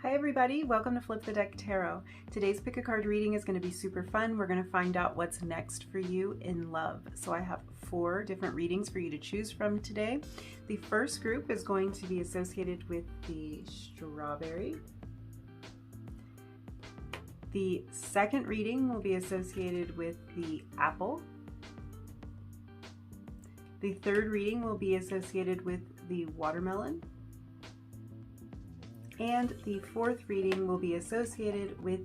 Hi everybody, welcome to Flip the Deck Tarot. Today's pick a card reading is going to be super fun. We're going to find out what's next for you in love. So I have 4 different readings for you to choose from today. The first group is going to be associated with the strawberry. The second reading will be associated with the apple. The third reading will be associated with the watermelon. And the fourth reading will be associated with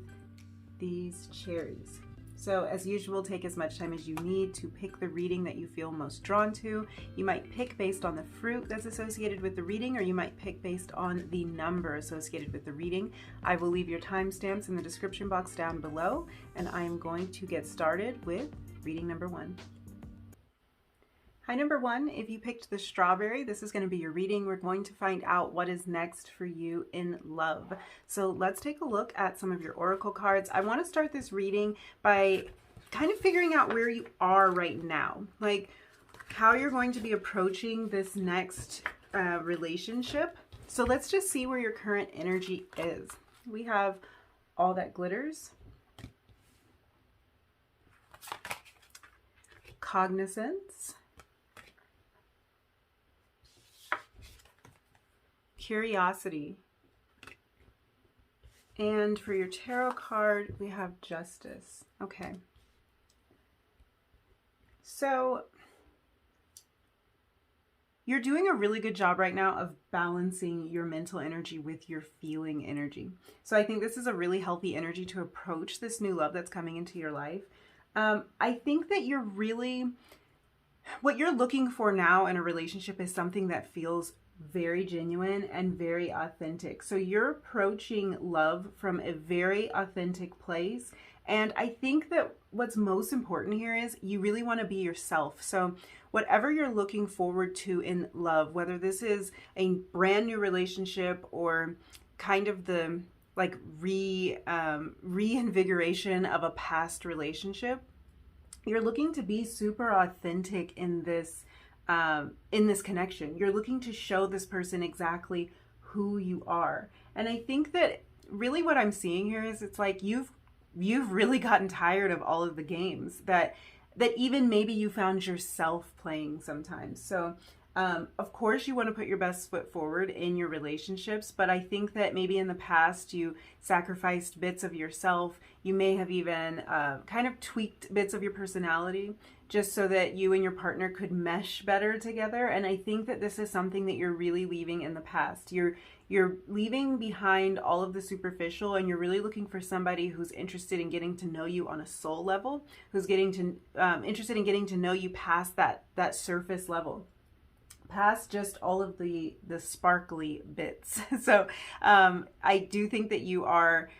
these cherries. So as usual, take as much time as you need to pick the reading that you feel most drawn to. You might pick based on the fruit that's associated with the reading, or you might pick based on the number associated with the reading. I will leave your timestamps in the description box down below, and I am going to get started with reading number 1. Hi, number 1, if you picked the strawberry, this is going to be your reading. We're going to find out what is next for you in love. So let's take a look at some of your oracle cards. I want to start this reading by kind of figuring out where you are right now, like how you're going to be approaching this next relationship. So let's just see where your current energy is. We have all that glitters, cognizance, curiosity, and for your tarot card we have justice. Okay, so you're doing a really good job right now of balancing your mental energy with your feeling energy. So I think this is a really healthy energy to approach this new love that's coming into your life. I think that what you're looking for now in a relationship is something that feels very genuine and very authentic. So you're approaching love from a very authentic place. And I think that what's most important here is you really want to be yourself. So whatever you're looking forward to in love, whether this is a brand new relationship or kind of the like reinvigoration of a past relationship, you're looking to be super authentic in this connection. You're looking to show this person exactly who you are. And I think that really what I'm seeing here is it's like you've really gotten tired of all of the games that even maybe you found yourself playing sometimes. So of course you want to put your best foot forward in your relationships, but I think that maybe in the past you sacrificed bits of yourself. You may have even kind of tweaked bits of your personality just so that you and your partner could mesh better together. And I think that this is something that you're really leaving in the past. You're leaving behind all of the superficial, and you're really looking for somebody who's interested in getting to know you on a soul level, who's interested in getting to know you past that surface level, past just all of the sparkly bits. So I do think that you're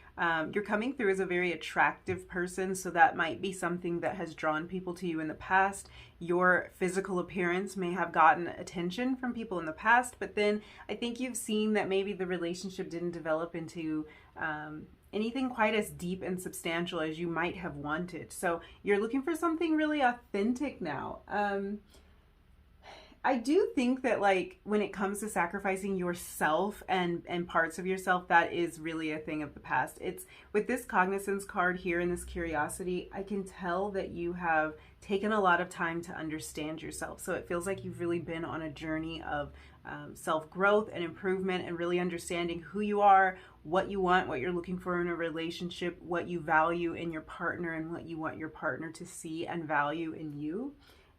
coming through as a very attractive person, so that might be something that has drawn people to you in the past. Your physical appearance may have gotten attention from people in the past, but then I think you've seen that maybe the relationship didn't develop into anything quite as deep and substantial as you might have wanted. So you're looking for something really authentic now. I do think that, like, when it comes to sacrificing yourself and parts of yourself, that is really a thing of the past. It's with this cognizance card here and this curiosity, I can tell that you have taken a lot of time to understand yourself. So it feels like you've really been on a journey of self-growth and improvement, and really understanding who you are, what you want, what you're looking for in a relationship, what you value in your partner, and what you want your partner to see and value in you.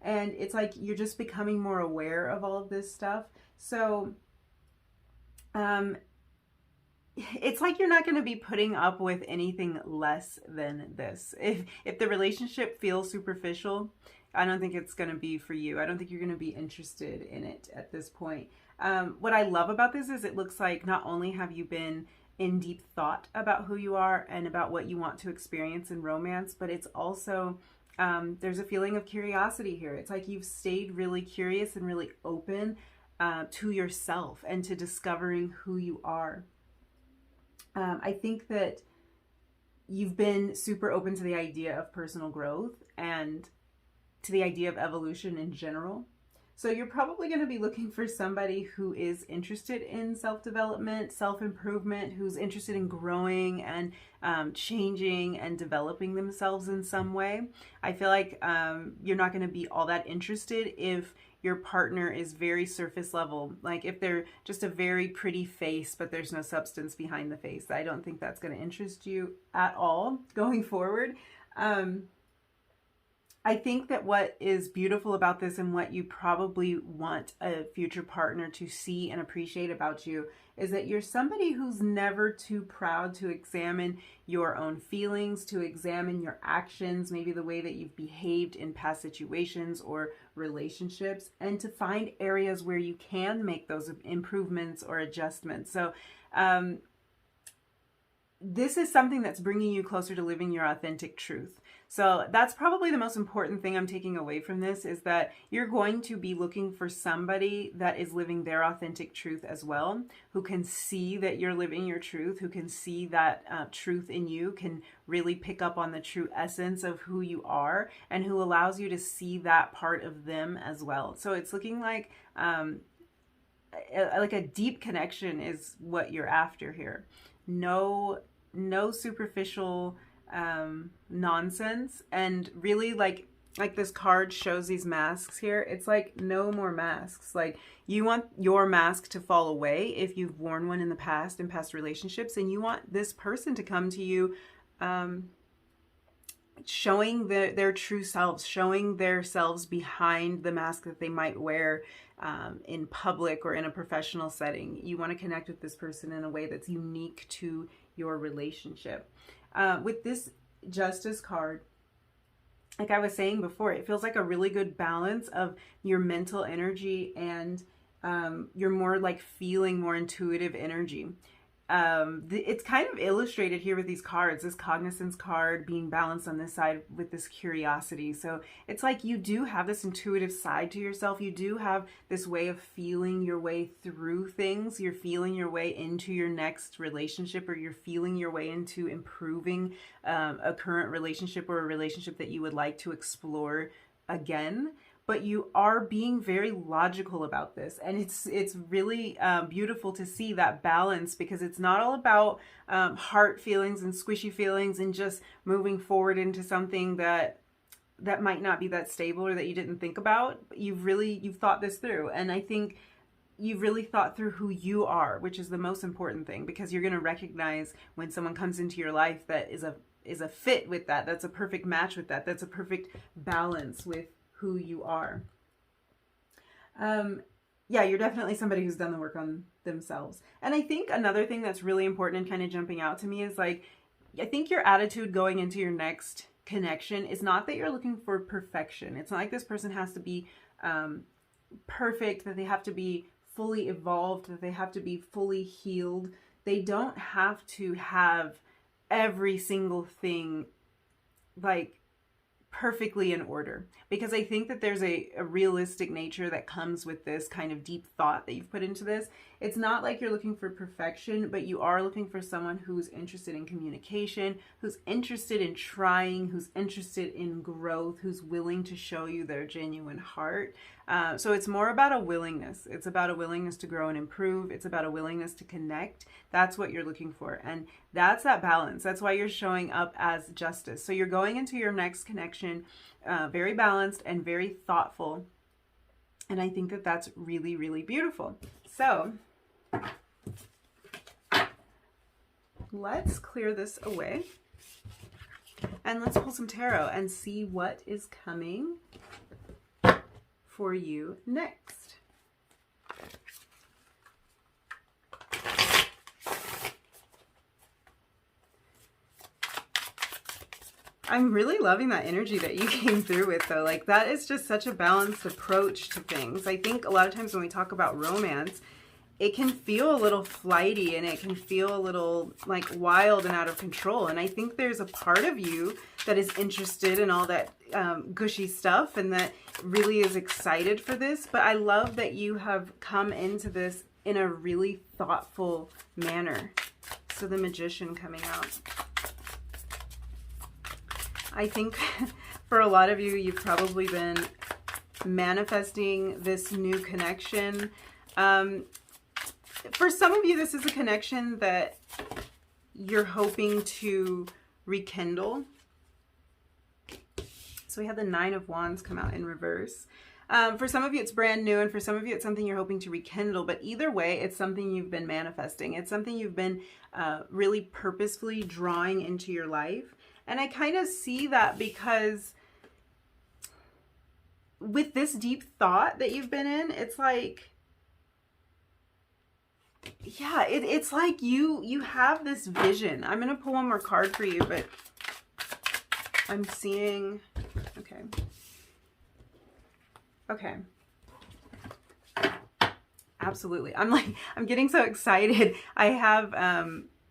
And it's like you're just becoming more aware of all of this stuff. So it's like you're not going to be putting up with anything less than this. If the relationship feels superficial, I don't think it's going to be for you. I don't think you're going to be interested in it at this point. What I love about this is it looks like not only have you been in deep thought about who you are and about what you want to experience in romance, but it's also there's a feeling of curiosity here. It's like you've stayed really curious and really open to yourself and to discovering who you are. I think that you've been super open to the idea of personal growth and to the idea of evolution in general. So you're probably going to be looking for somebody who is interested in self-development, self-improvement, who's interested in growing and changing and developing themselves in some way. I feel like you're not going to be all that interested if your partner is very surface level. Like if they're just a very pretty face, but there's no substance behind the face. I don't think that's going to interest you at all going forward. I think that what is beautiful about this and what you probably want a future partner to see and appreciate about you is that you're somebody who's never too proud to examine your own feelings, to examine your actions, maybe the way that you've behaved in past situations or relationships, and to find areas where you can make those improvements or adjustments. So, this is something that's bringing you closer to living your authentic truth. So that's probably the most important thing I'm taking away from this, is that you're going to be looking for somebody that is living their authentic truth as well, who can see that you're living your truth, who can see that truth in you, can really pick up on the true essence of who you are, and who allows you to see that part of them as well. So it's looking like a deep connection is what you're after here. No superficial nonsense, and really like this card shows these masks here. It's like no more masks. Like you want your mask to fall away if you've worn one in the past, in past relationships, and you want this person to come to you showing their true selves, showing their selves behind the mask that they might wear in public or in a professional setting. You want to connect with this person in a way that's unique to your relationship. With this Justice card, like I was saying before, it feels like a really good balance of your mental energy and your more like feeling, more intuitive energy. It's kind of illustrated here with these cards, this cognizance card being balanced on this side with this curiosity. So it's like you do have this intuitive side to yourself. You do have this way of feeling your way through things. You're feeling your way into your next relationship, or you're feeling your way into improving a current relationship or a relationship that you would like to explore again. But you are being very logical about this, and it's really beautiful to see that balance, because it's not all about heart feelings and squishy feelings and just moving forward into something that might not be that stable or that you didn't think about. You've thought this through, and I think you've really thought through who you are, which is the most important thing, because you're going to recognize when someone comes into your life that is a fit with that, that's a perfect match with that, that's a perfect balance with who you are. Yeah, you're definitely somebody who's done the work on themselves. And I think another thing that's really important and kind of jumping out to me is like, I think your attitude going into your next connection is not that you're looking for perfection. It's not like this person has to be perfect, that they have to be fully evolved, that they have to be fully healed. They don't have to have every single thing like perfectly in order, because I think that there's a realistic nature that comes with this kind of deep thought that you've put into this. It's not like you're looking for perfection, but you are looking for someone who's interested in communication, who's interested in trying, who's interested in growth, who's willing to show you their genuine heart. So it's more about a willingness. It's about a willingness to grow and improve. It's about a willingness to connect. That's what you're looking for. And that's that balance. That's why you're showing up as Justice. So you're going into your next connection very balanced and very thoughtful. And I think that that's really, really beautiful. So let's clear this away. And let's pull some tarot and see what is coming for you next. I'm really loving that energy that you came through with, though. Like, that is just such a balanced approach to things. I think a lot of times when we talk about romance, it can feel a little flighty and it can feel a little like wild and out of control. And I think there's a part of you that is interested in all that gushy stuff and that really is excited for this. But I love that you have come into this in a really thoughtful manner. So the Magician coming out. I think for a lot of you, you've probably been manifesting this new connection. For some of you, this is a connection that you're hoping to rekindle. So we have the Nine of Wands come out in reverse. For some of you, it's brand new, and for some of you, it's something you're hoping to rekindle. But either way, it's something you've been manifesting. It's something you've been really purposefully drawing into your life. And I kind of see that because with this deep thought that you've been in, it's like, yeah, it's like you have this vision. I'm going to pull one more card for you, but I'm seeing, okay. Absolutely. I'm getting so excited. I have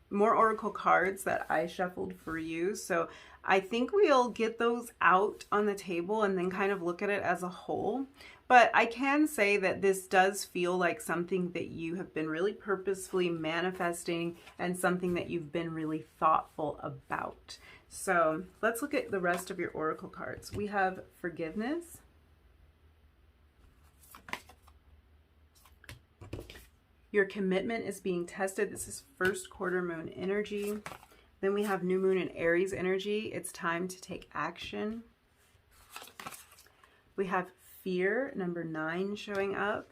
more oracle cards that I shuffled for you. So I think we'll get those out on the table and then kind of look at it as a whole. But I can say that this does feel like something that you have been really purposefully manifesting and something that you've been really thoughtful about. So let's look at the rest of your oracle cards. We have forgiveness, your commitment is being tested. This is first quarter moon energy. Then we have new moon and Aries energy. It's time to take action. We have fear, number 9, showing up.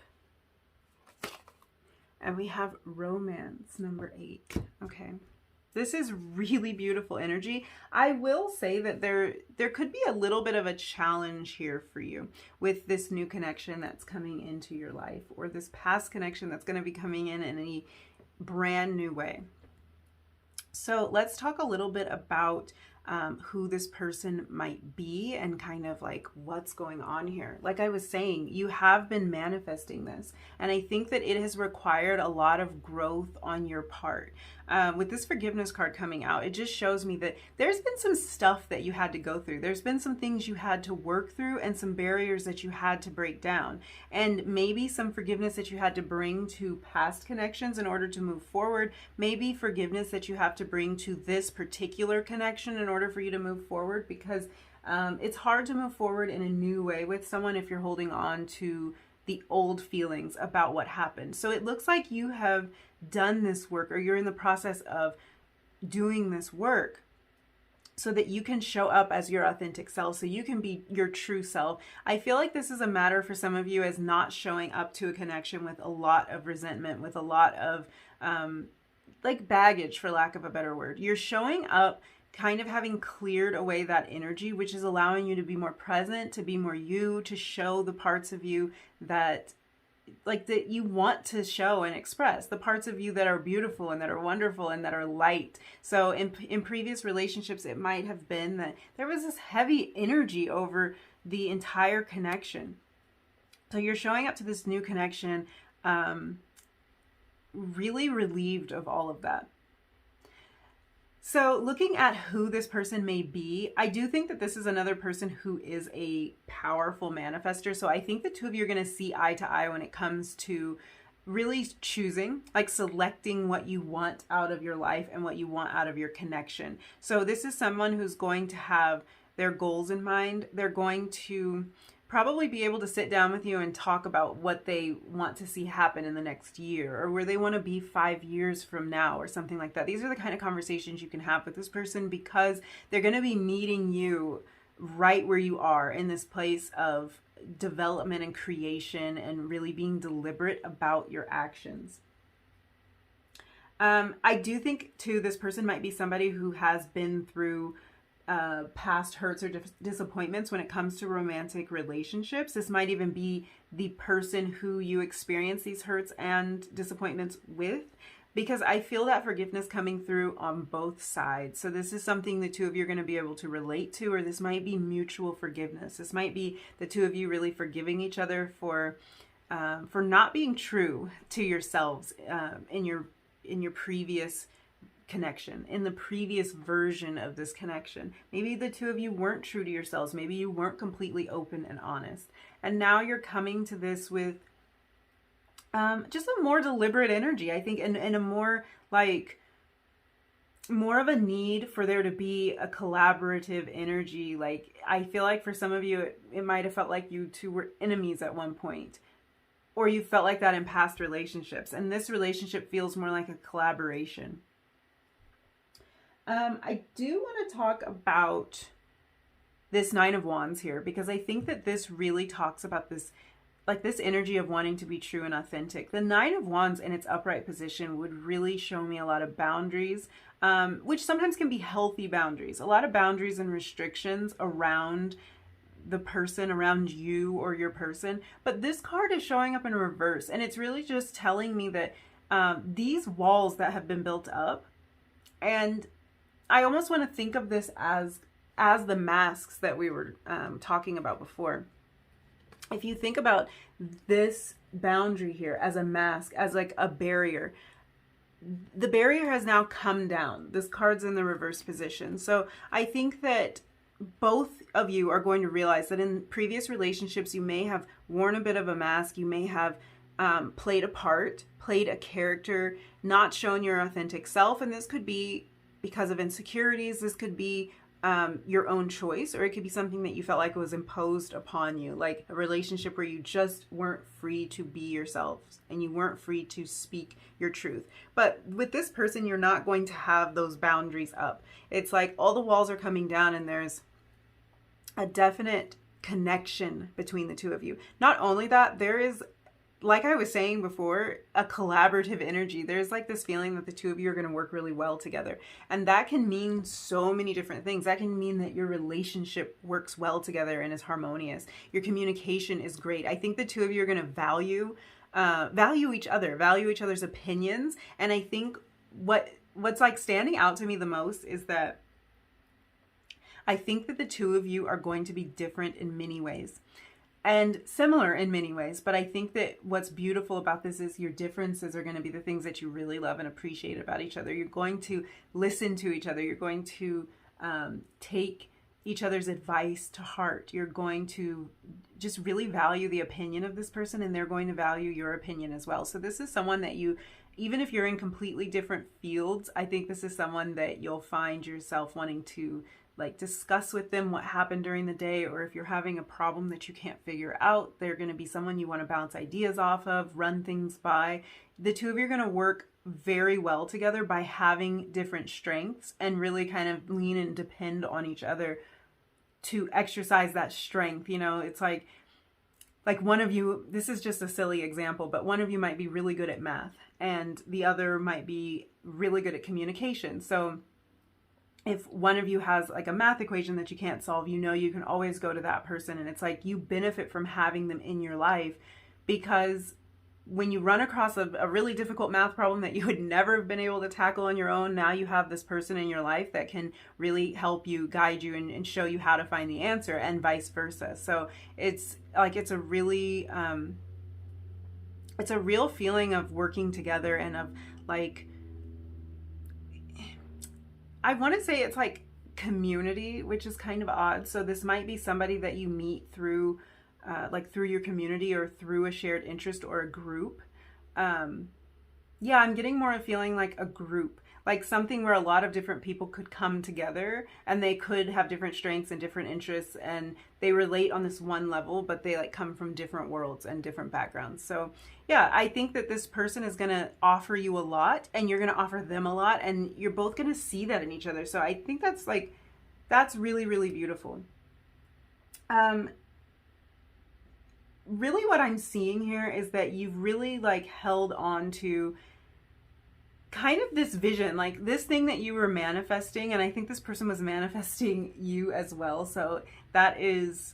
And we have romance, number 8. Okay. This is really beautiful energy. I will say that there could be a little bit of a challenge here for you with this new connection that's coming into your life, or this past connection that's going to be coming in a brand new way. So let's talk a little bit about who this person might be and kind of like what's going on here. Like I was saying, you have been manifesting this, and I think that it has required a lot of growth on your part. With this forgiveness card coming out, it just shows me that there's been some stuff that you had to go through. There's been some things you had to work through and some barriers that you had to break down, and maybe some forgiveness that you had to bring to past connections in order to move forward. Maybe forgiveness that you have to bring to this particular connection in order for you to move forward, because it's hard to move forward in a new way with someone if you're holding on to the old feelings about what happened. So it looks like you have done this work, or you're in the process of doing this work so that you can show up as your authentic self, so you can be your true self. I feel like this is a matter for some of you as not showing up to a connection with a lot of resentment, with a lot of like baggage, for lack of a better word. You're showing up kind of having cleared away that energy, which is allowing you to be more present, to be more you, to show the parts of you that you want to show and express, the parts of you that are beautiful and that are wonderful and that are light. So in previous relationships, it might have been that there was this heavy energy over the entire connection. So you're showing up to this new connection really relieved of all of that. So looking at who this person may be, I do think that this is another person who is a powerful manifester. So I think the two of you are going to see eye to eye when it comes to really choosing, like selecting what you want out of your life and what you want out of your connection. So this is someone who's going to have their goals in mind. They're going to probably be able to sit down with you and talk about what they want to see happen in the next year, or where they want to be 5 years from now, or something like that. These are the kind of conversations you can have with this person, because they're going to be meeting you right where you are in this place of development and creation, and really being deliberate about your actions. I do think too, this person might be somebody who has been through past hurts or disappointments when it comes to romantic relationships. This might even be the person who you experience these hurts and disappointments with, because I feel that forgiveness coming through on both sides. So this is something the two of you are going to be able to relate to, or this might be mutual forgiveness. This might be the two of you really forgiving each other for not being true to yourselves in your previous connection, in the previous version of this connection. Maybe the two of you weren't true to yourselves. Maybe you weren't completely open and honest. And now you're coming to this with just a more deliberate energy, I think, and a more like more of a need for there to be a collaborative energy. Like, I feel like for some of you, it might have felt like you two were enemies at one point, or you felt like that in past relationships. And this relationship feels more like a collaboration. I do want to talk about this Nine of Wands here, because I think that this really talks about this, like this energy of wanting to be true and authentic. The Nine of Wands in its upright position would really show me a lot of boundaries, which sometimes can be healthy boundaries, a lot of boundaries and restrictions around the person, around you or your person. But this card is showing up in reverse, and it's really just telling me that these walls that have been built up, and I almost want to think of this as the masks that we were talking about before. If you think about this boundary here as a mask, as like a barrier, the barrier has now come down. This card's in the reverse position. So I think that both of you are going to realize that in previous relationships, you may have worn a bit of a mask. You may have played a part, played a character, not shown your authentic self. And this could be because of insecurities. This could be your own choice, or it could be something that you felt like was imposed upon you, like a relationship where you just weren't free to be yourselves and you weren't free to speak your truth. But with this person, you're not going to have those boundaries up. It's like all the walls are coming down, and there's a definite connection between the two of you. Not only that, there is, like I was saying before, a collaborative energy. There's like this feeling that the two of you are going to work really well together. And that can mean so many different things. That can mean that your relationship works well together and is harmonious. Your communication is great. I think the two of you are going to value each other, value each other's opinions. And I think what's like standing out to me the most is that I think that the two of you are going to be different in many ways and similar in many ways. But I think that what's beautiful about this is your differences are going to be the things that you really love and appreciate about each other. You're going to listen to each other. You're going to take each other's advice to heart. You're going to just really value the opinion of this person, and they're going to value your opinion as well. So this is someone that you, even if you're in completely different fields, I think this is someone that you'll find yourself wanting to like discuss with them what happened during the day, or if you're having a problem that you can't figure out, they're going to be someone you want to bounce ideas off of, run things by. The two of you are going to work very well together by having different strengths and really kind of lean and depend on each other to exercise that strength. You know, it's like one of you, this is just a silly example, but one of you might be really good at math and the other might be really good at communication. So if one of you has like a math equation that you can't solve, you know, you can always go to that person. And it's like you benefit from having them in your life, because when you run across a really difficult math problem that you would never have been able to tackle on your own, now you have this person in your life that can really help you, guide you, and show you how to find the answer, and vice versa. So it's like, it's a really, it's a real feeling of working together and of like, I want to say it's like community, which is kind of odd. So this might be somebody that you meet through through your community or through a shared interest or a group. Yeah, I'm getting more a feeling like a group, like something where a lot of different people could come together and they could have different strengths and different interests, and they relate on this one level, but they like come from different worlds and different backgrounds. So yeah, I think that this person is going to offer you a lot and you're going to offer them a lot, and you're both going to see that in each other. So I think that's really, really beautiful. Really what I'm seeing here is that you've really like held on to kind of this vision, like this thing that you were manifesting, and I think this person was manifesting you as well. So it's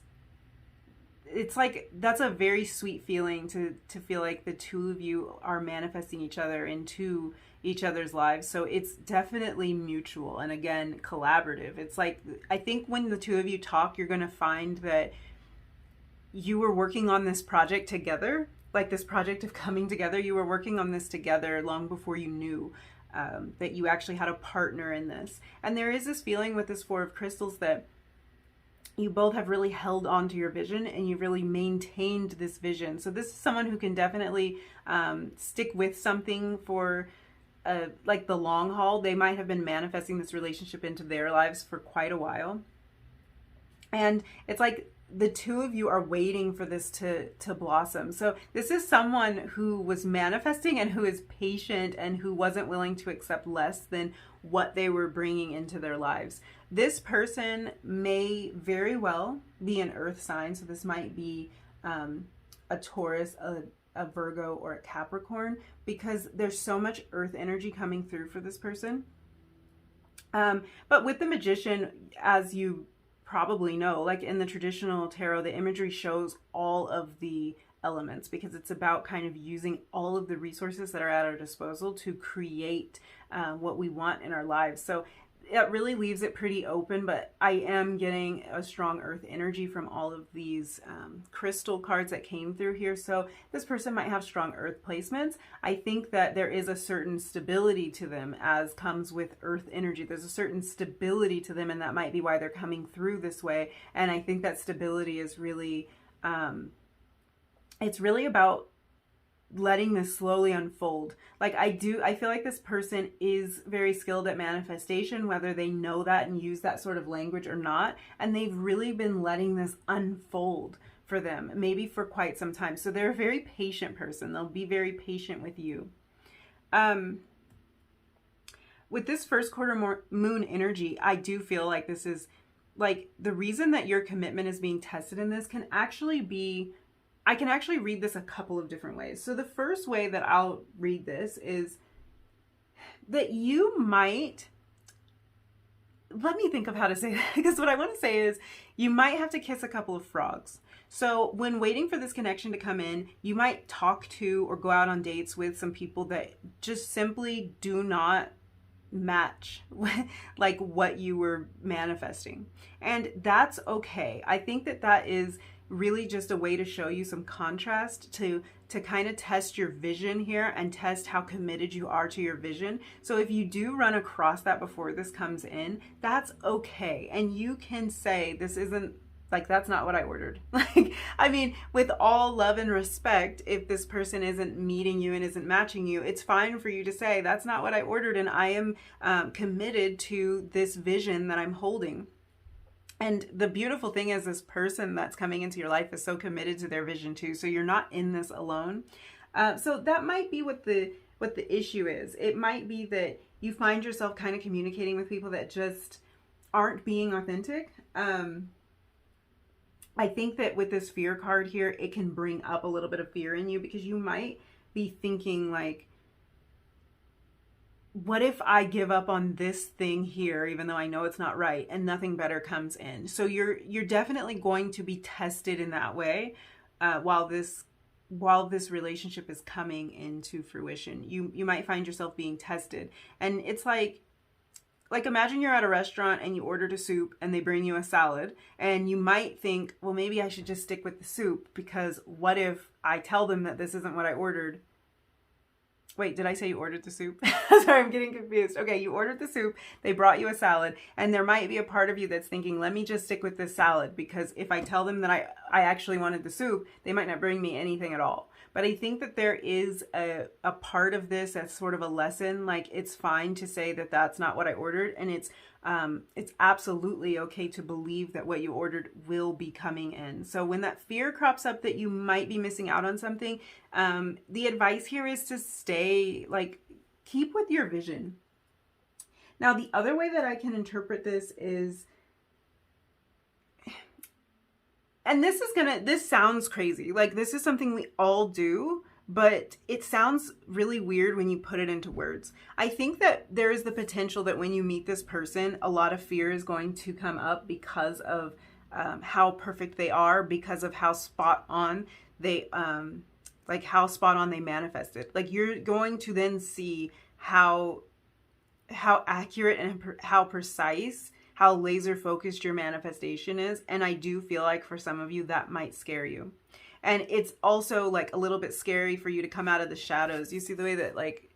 like, that's a very sweet feeling to feel like the two of you are manifesting each other into each other's lives. So it's definitely mutual and, again, collaborative. It's like, I think when the two of you talk, you're going to find that you were working on this project together, like this project of coming together. You were working on this together long before you knew that you actually had a partner in this. And there is this feeling with this Four of Crystals that you both have really held on to your vision and you've really maintained this vision. So this is someone who can definitely stick with something for like the long haul. They might have been manifesting this relationship into their lives for quite a while. And it's like the two of you are waiting for this to blossom. So this is someone who was manifesting and who is patient and who wasn't willing to accept less than what they were bringing into their lives. This person may very well be an earth sign. So this might be a Taurus, a Virgo, or a Capricorn, because there's so much earth energy coming through for this person. But with the Magician, as you probably know, like in the traditional tarot, the imagery shows all of the elements because it's about kind of using all of the resources that are at our disposal to create what we want in our lives. So it really leaves it pretty open, but I am getting a strong earth energy from all of these crystal cards that came through here. So this person might have strong earth placements. I think that there is a certain stability to them as comes with earth energy. There's a certain stability to them, and that might be why they're coming through this way. And I think that stability is really, it's really about letting this slowly unfold. Like I feel like this person is very skilled at manifestation, whether they know that and use that sort of language or not. And they've really been letting this unfold for them, maybe for quite some time. So they're a very patient person. They'll be very patient with you. With this first quarter moon energy, I do feel like this is like the reason that your commitment is being tested in this can actually be, I can actually read this a couple of different ways. So the first way that I'll read this is that you might, let me think of how to say that, because what I want to say is you might have to kiss a couple of frogs. So when waiting for this connection to come in, you might talk to or go out on dates with some people that just simply do not match like what you were manifesting. And that's okay. I think that that is really just a way to show you some contrast to kind of test your vision here and test how committed you are to your vision. So if you do run across that before this comes in, that's okay. And you can say, this isn't, like, that's not what I ordered. Like, I mean, with all love and respect, if this person isn't meeting you and isn't matching you, it's fine for you to say, that's not what I ordered. And I am committed to this vision that I'm holding. And the beautiful thing is this person that's coming into your life is so committed to their vision too. So you're not in this alone. So that might be what the issue is. It might be that you find yourself kind of communicating with people that just aren't being authentic. I think that with this fear card here, it can bring up a little bit of fear in you because you might be thinking like, what if I give up on this thing here, even though I know it's not right, and nothing better comes in? So you're definitely going to be tested in that way while this relationship is coming into fruition. You might find yourself being tested, and it's like imagine you're at a restaurant and you ordered a soup and they bring you a salad, and you might think, well, maybe I should just stick with the soup because what if I tell them that this isn't what I ordered? Wait, did I say you ordered the soup? Sorry, I'm getting confused. Okay, you ordered the soup, they brought you a salad, and there might be a part of you that's thinking, let me just stick with this salad because if I tell them that I actually wanted the soup, they might not bring me anything at all. But I think that there is a part of this that's sort of a lesson. Like, it's fine to say that that's not what I ordered, and it's absolutely okay to believe that what you ordered will be coming in. So when that fear crops up that you might be missing out on something, the advice here is to stay, like, keep with your vision. Now, the other way that I can interpret this is, and this sounds crazy. Like, this is something we all do, but it sounds really weird when you put it into words. I think that there is the potential that when you meet this person, a lot of fear is going to come up because of how perfect they are, because of how spot on they, how spot on they manifested. Like, you're going to then see how accurate and how precise, how laser focused your manifestation is. And I do feel like for some of you that might scare you. And it's also like a little bit scary for you to come out of the shadows. You see the way that like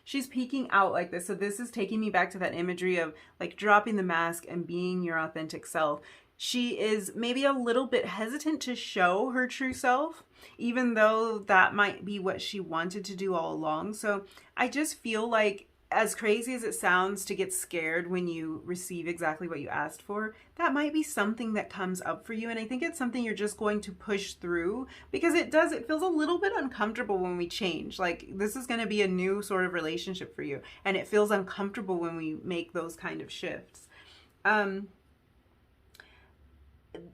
she's peeking out like this. So this is taking me back to that imagery of like dropping the mask and being your authentic self. She is maybe a little bit hesitant to show her true self, even though that might be what she wanted to do all along. So I just feel like as crazy as it sounds to get scared when you receive exactly what you asked for, that might be something that comes up for you. And I think it's something you're just going to push through, because it feels a little bit uncomfortable when we change. Like, this is going to be a new sort of relationship for you, and it feels uncomfortable when we make those kind of shifts.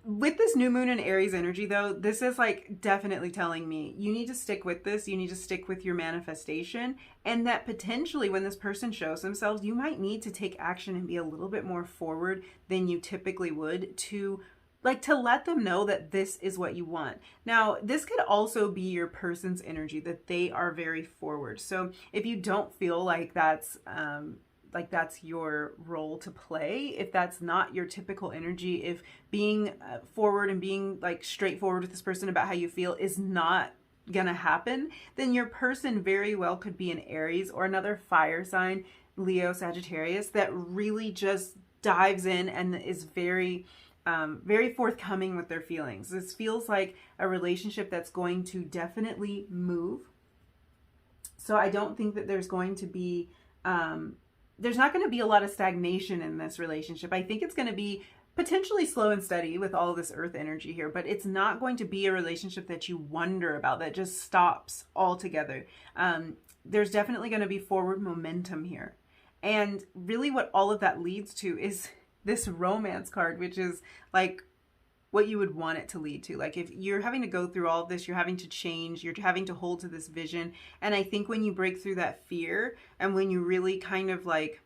With this new moon and Aries energy, though, this is like definitely telling me you need to stick with this. You need to stick with your manifestation, and that potentially when this person shows themselves, you might need to take action and be a little bit more forward than you typically would to let them know that this is what you want. Now, this could also be your person's energy, that they are very forward. So if you don't feel like that's your role to play, if that's not your typical energy, if being forward and being like straightforward with this person about how you feel is not gonna happen, then your person very well could be an Aries or another fire sign, Leo, Sagittarius, that really just dives in and is very very forthcoming with their feelings. This feels like a relationship that's going to definitely move. So I don't think that there's going to be there's not going to be a lot of stagnation in this relationship. I think it's going to be potentially slow and steady with all of this earth energy here, but it's not going to be a relationship that you wonder about, that just stops altogether. There's definitely going to be forward momentum here. And really what all of that leads to is this romance card, which is like what you would want it to lead to. Like, if you're having to go through all of this, you're having to change, you're having to hold to this vision. And I think when you break through that fear and when you really kind of like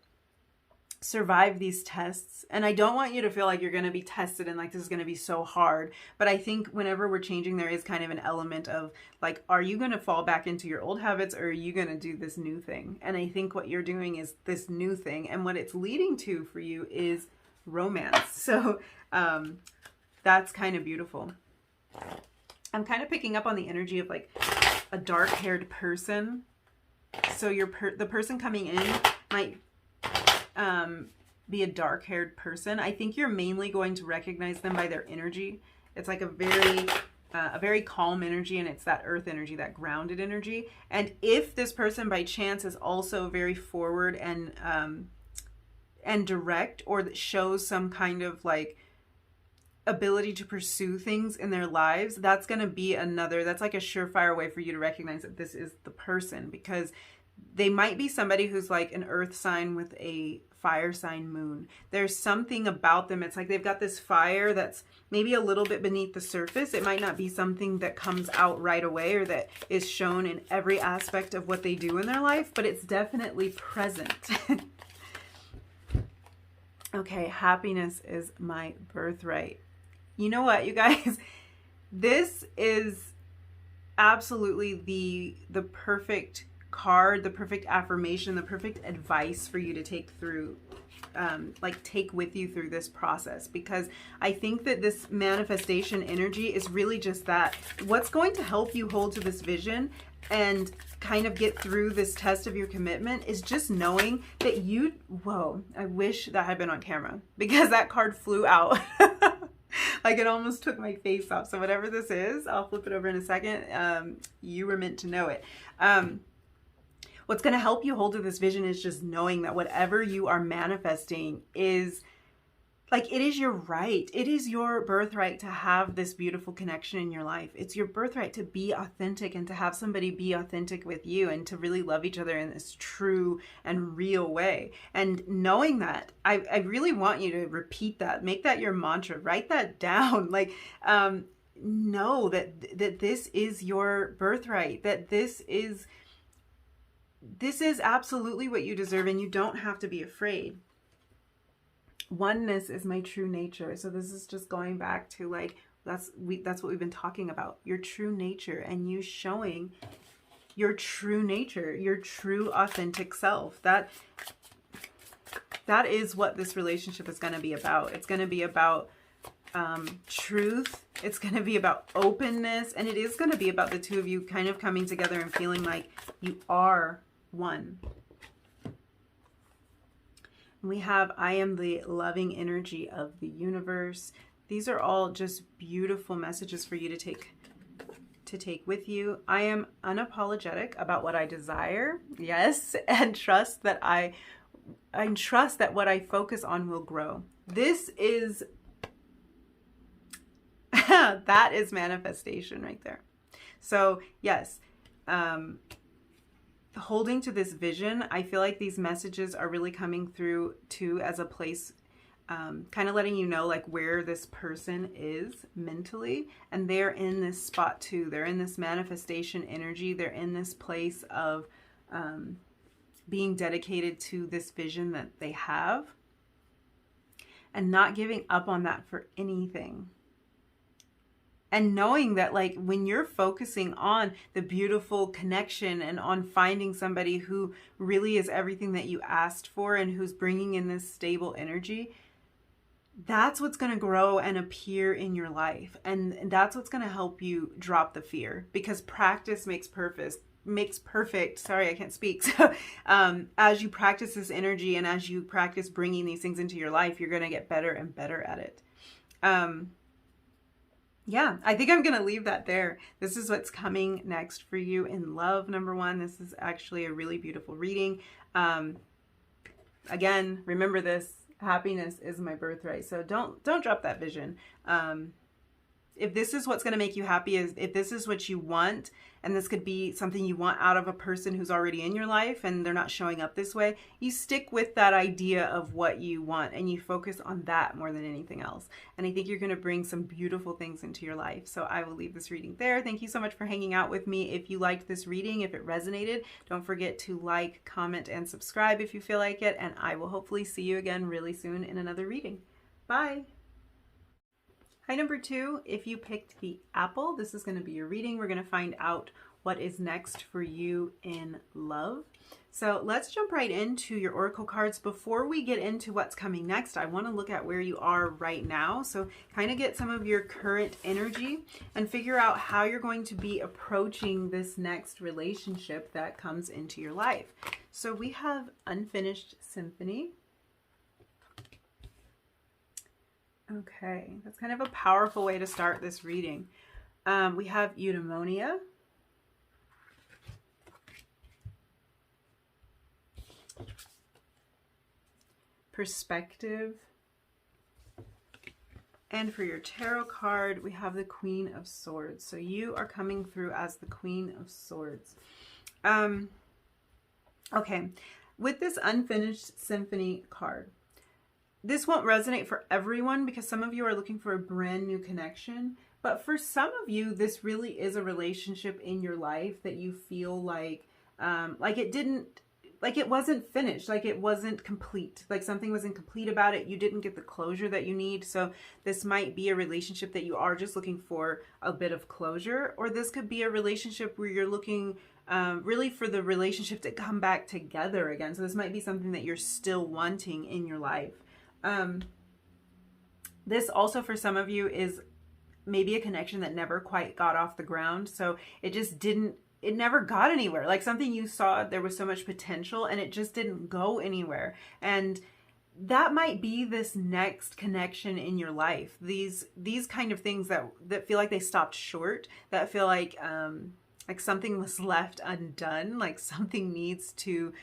survive these tests, and I don't want you to feel like you're going to be tested and like this is going to be so hard, but I think whenever we're changing, there is kind of an element of like, are you going to fall back into your old habits, or are you going to do this new thing? And I think what you're doing is this new thing, and what it's leading to for you is romance. So that's kind of beautiful. I'm kind of picking up on the energy of like a dark-haired person. So the person coming in might be a dark-haired person. I think you're mainly going to recognize them by their energy. It's like a very calm energy, and it's that earth energy, that grounded energy. And if this person by chance is also very forward and direct, or that shows some kind of like ability to pursue things in their lives, that's going to be that's like a surefire way for you to recognize that this is the person, because they might be somebody who's like an earth sign with a fire sign moon. There's something about them. It's like they've got this fire that's maybe a little bit beneath the surface. It might not be something that comes out right away or that is shown in every aspect of what they do in their life, but it's definitely present. Okay, happiness is my birthright. You know what, you guys? This is absolutely the perfect card, the perfect affirmation, the perfect advice for you to take through, take with you through this process, because I think that this manifestation energy is really just that. What's going to help you hold to this vision and kind of get through this test of your commitment is just knowing that whoa, I wish that had been on camera, because that card flew out. Like, it almost took my face off. So whatever this is, I'll flip it over in a second. You were meant to know it. What's going to help you hold to this vision is just knowing that whatever you are manifesting is like, it is your right. It is your birthright to have this beautiful connection in your life. It's your birthright to be authentic and to have somebody be authentic with you and to really love each other in this true and real way. And knowing that, I really want you to repeat that. Make that your mantra. Write that down. Like, know that this is your birthright, that this is absolutely what you deserve, and you don't have to be afraid. Oneness is my true nature. So this is just going back to like, that's what we've been talking about, your true nature, and you showing your true nature, your true authentic self. That is what this relationship is going to be about. It's going to be about truth. It's going to be about openness, and it is going to be about the two of you kind of coming together and feeling like you are one. We have, I am the loving energy of the universe. These are all just beautiful messages for you to to take with you. I am unapologetic about what I desire, yes, and trust that what I focus on will grow. This is that is manifestation right there. So yes, holding to this vision, I feel like these messages are really coming through too as a place, kind of letting you know like where this person is mentally, and they're in this spot too. They're in this manifestation energy. They're in this place of being dedicated to this vision that they have and not giving up on that for anything. And knowing that like when you're focusing on the beautiful connection and on finding somebody who really is everything that you asked for and who's bringing in this stable energy, that's what's going to grow and appear in your life. And that's what's going to help you drop the fear, because practice makes perfect. Sorry, I can't speak. So as you practice this energy and as you practice bringing these things into your life, you're going to get better and better at it. Yeah, I think I'm going to leave that there. This is what's coming next for you in love, number one. This is actually a really beautiful reading. Again, remember this, happiness is my birthright. So don't drop that vision. If this is what's going to make you happy, if this is what you want, and this could be something you want out of a person who's already in your life and they're not showing up this way, you stick with that idea of what you want and you focus on that more than anything else. And I think you're going to bring some beautiful things into your life. So I will leave this reading there. Thank you so much for hanging out with me. If you liked this reading, if it resonated, don't forget to like, comment, and subscribe if you feel like it. And I will hopefully see you again really soon in another reading. Bye. Hi, number two, if you picked the apple, this is going to be your reading. We're going to find out what is next for you in love. So let's jump right into your oracle cards. Before we get into what's coming next, I want to look at where you are right now. So kind of get some of your current energy and figure out how you're going to be approaching this next relationship that comes into your life. So we have Unfinished Symphony. Okay, that's kind of a powerful way to start this reading. We have Eudaimonia. Perspective. And for your tarot card, we have the Queen of Swords. So you are coming through as the Queen of Swords. Okay, with this Unfinished Symphony card, this won't resonate for everyone because some of you are looking for a brand new connection. But for some of you, this really is a relationship in your life that you feel like it wasn't finished, like it wasn't complete, like something was incomplete about it. You didn't get the closure that you need. So this might be a relationship that you are just looking for a bit of closure, or this could be a relationship where you're looking really for the relationship to come back together again. So this might be something that you're still wanting in your life. This also for some of you is maybe a connection that never quite got off the ground. So it never got anywhere. Like something you saw, there was so much potential and it just didn't go anywhere. And that might be this next connection in your life. These kind of things that feel like they stopped short, that feel like something was left undone, like something needs to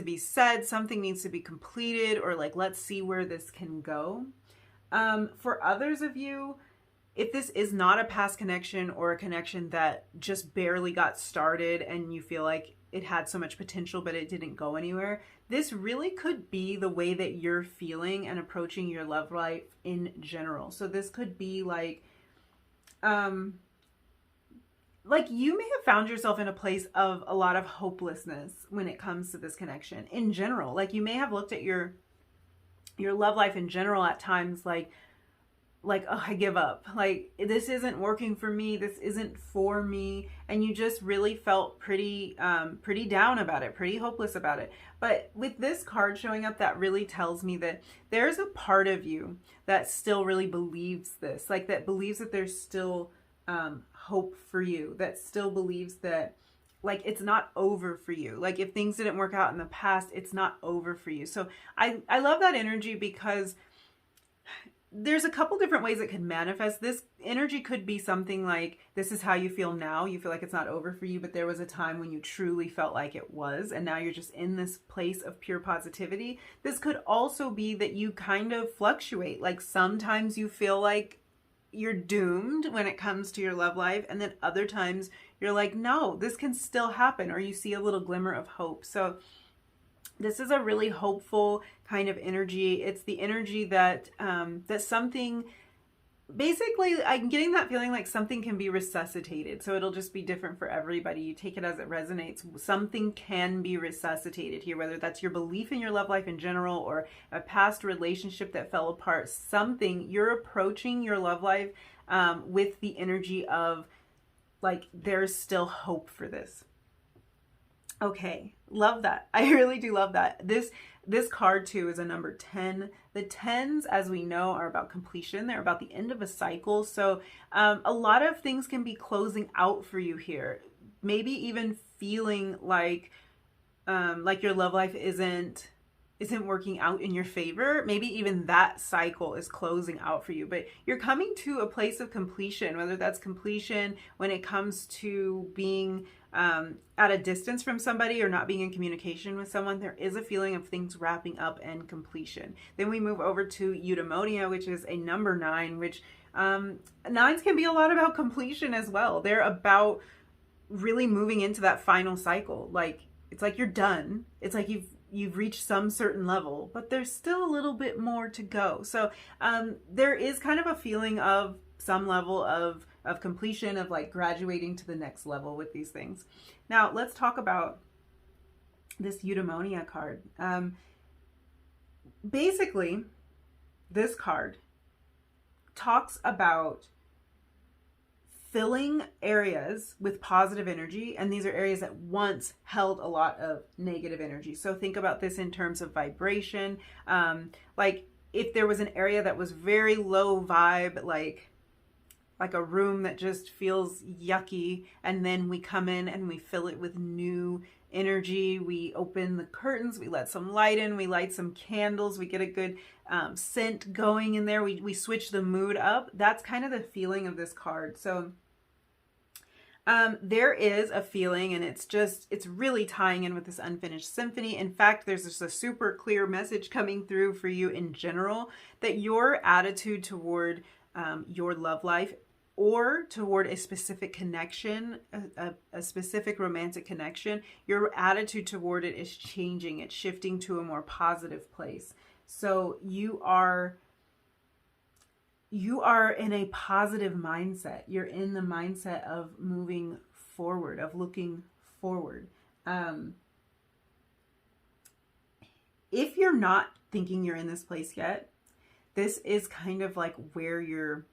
be said, something needs to be completed, or like, let's see where this can go. For others of you, if this is not a past connection or a connection that just barely got started and you feel like it had so much potential but it didn't go anywhere, this really could be the way that you're feeling and approaching your love life in general. So this could be like you may have found yourself in a place of a lot of hopelessness when it comes to this connection in general. Like you may have looked at your love life in general at times like, oh, I give up. Like this isn't working for me. This isn't for me. And you just really felt pretty down about it, pretty hopeless about it. But with this card showing up, that really tells me that there's a part of you that still really believes this, like that believes that there's still hope for you, that still believes that like it's not over for you. Like if things didn't work out in the past, it's not over for you. So I love that energy because there's a couple different ways it could manifest. This energy could be something like, this is how you feel now. You feel like it's not over for you, but there was a time when you truly felt like it was, and now you're just in this place of pure positivity. This could also be that you kind of fluctuate. Like sometimes you feel like you're doomed when it comes to your love life, and then other times you're like, no, this can still happen, or you see a little glimmer of hope. So this is a really hopeful kind of energy. It's the energy that that something, basically, I'm getting that feeling like something can be resuscitated. So it'll just be different for everybody. You take it as it resonates. Something can be resuscitated here, whether that's your belief in your love life in general or a past relationship that fell apart. Something, you're approaching your love life with the energy of like, there's still hope for this. Okay, love that. I really do love that. This card too is a number 10. The 10s, as we know, are about completion. They're about the end of a cycle. So a lot of things can be closing out for you here. Maybe even feeling like your love life isn't working out in your favor. Maybe even that cycle is closing out for you, but you're coming to a place of completion, whether that's completion when it comes to being at a distance from somebody or not being in communication with someone. There is a feeling of things wrapping up and completion. Then we move over to eudaimonia, which is a number 9, which 9s can be a lot about completion as well. They're about really moving into that final cycle. Like, it's like you're done. It's like you've reached some certain level, but there's still a little bit more to go. So there is kind of a feeling of some level of completion, of like graduating to the next level with these things. Now let's talk about this eudaimonia card. Basically, this card talks about filling areas with positive energy, and these are areas that once held a lot of negative energy. So think about this in terms of vibration. Like if there was an area that was very low vibe, like a room that just feels yucky, and then we come in and we fill it with new energy. We open the curtains, we let some light in, we light some candles, we get a good scent going in there, we switch the mood up. That's kind of the feeling of this card. So there is a feeling, and it's really tying in with this unfinished symphony. In fact, there's just a super clear message coming through for you in general, that your attitude toward your love life or toward a specific connection, a specific romantic connection, your attitude toward it is changing. It's shifting to a more positive place. So you are in a positive mindset. You're in the mindset of moving forward, of looking forward. If you're not thinking you're in this place yet, this is kind of like where you're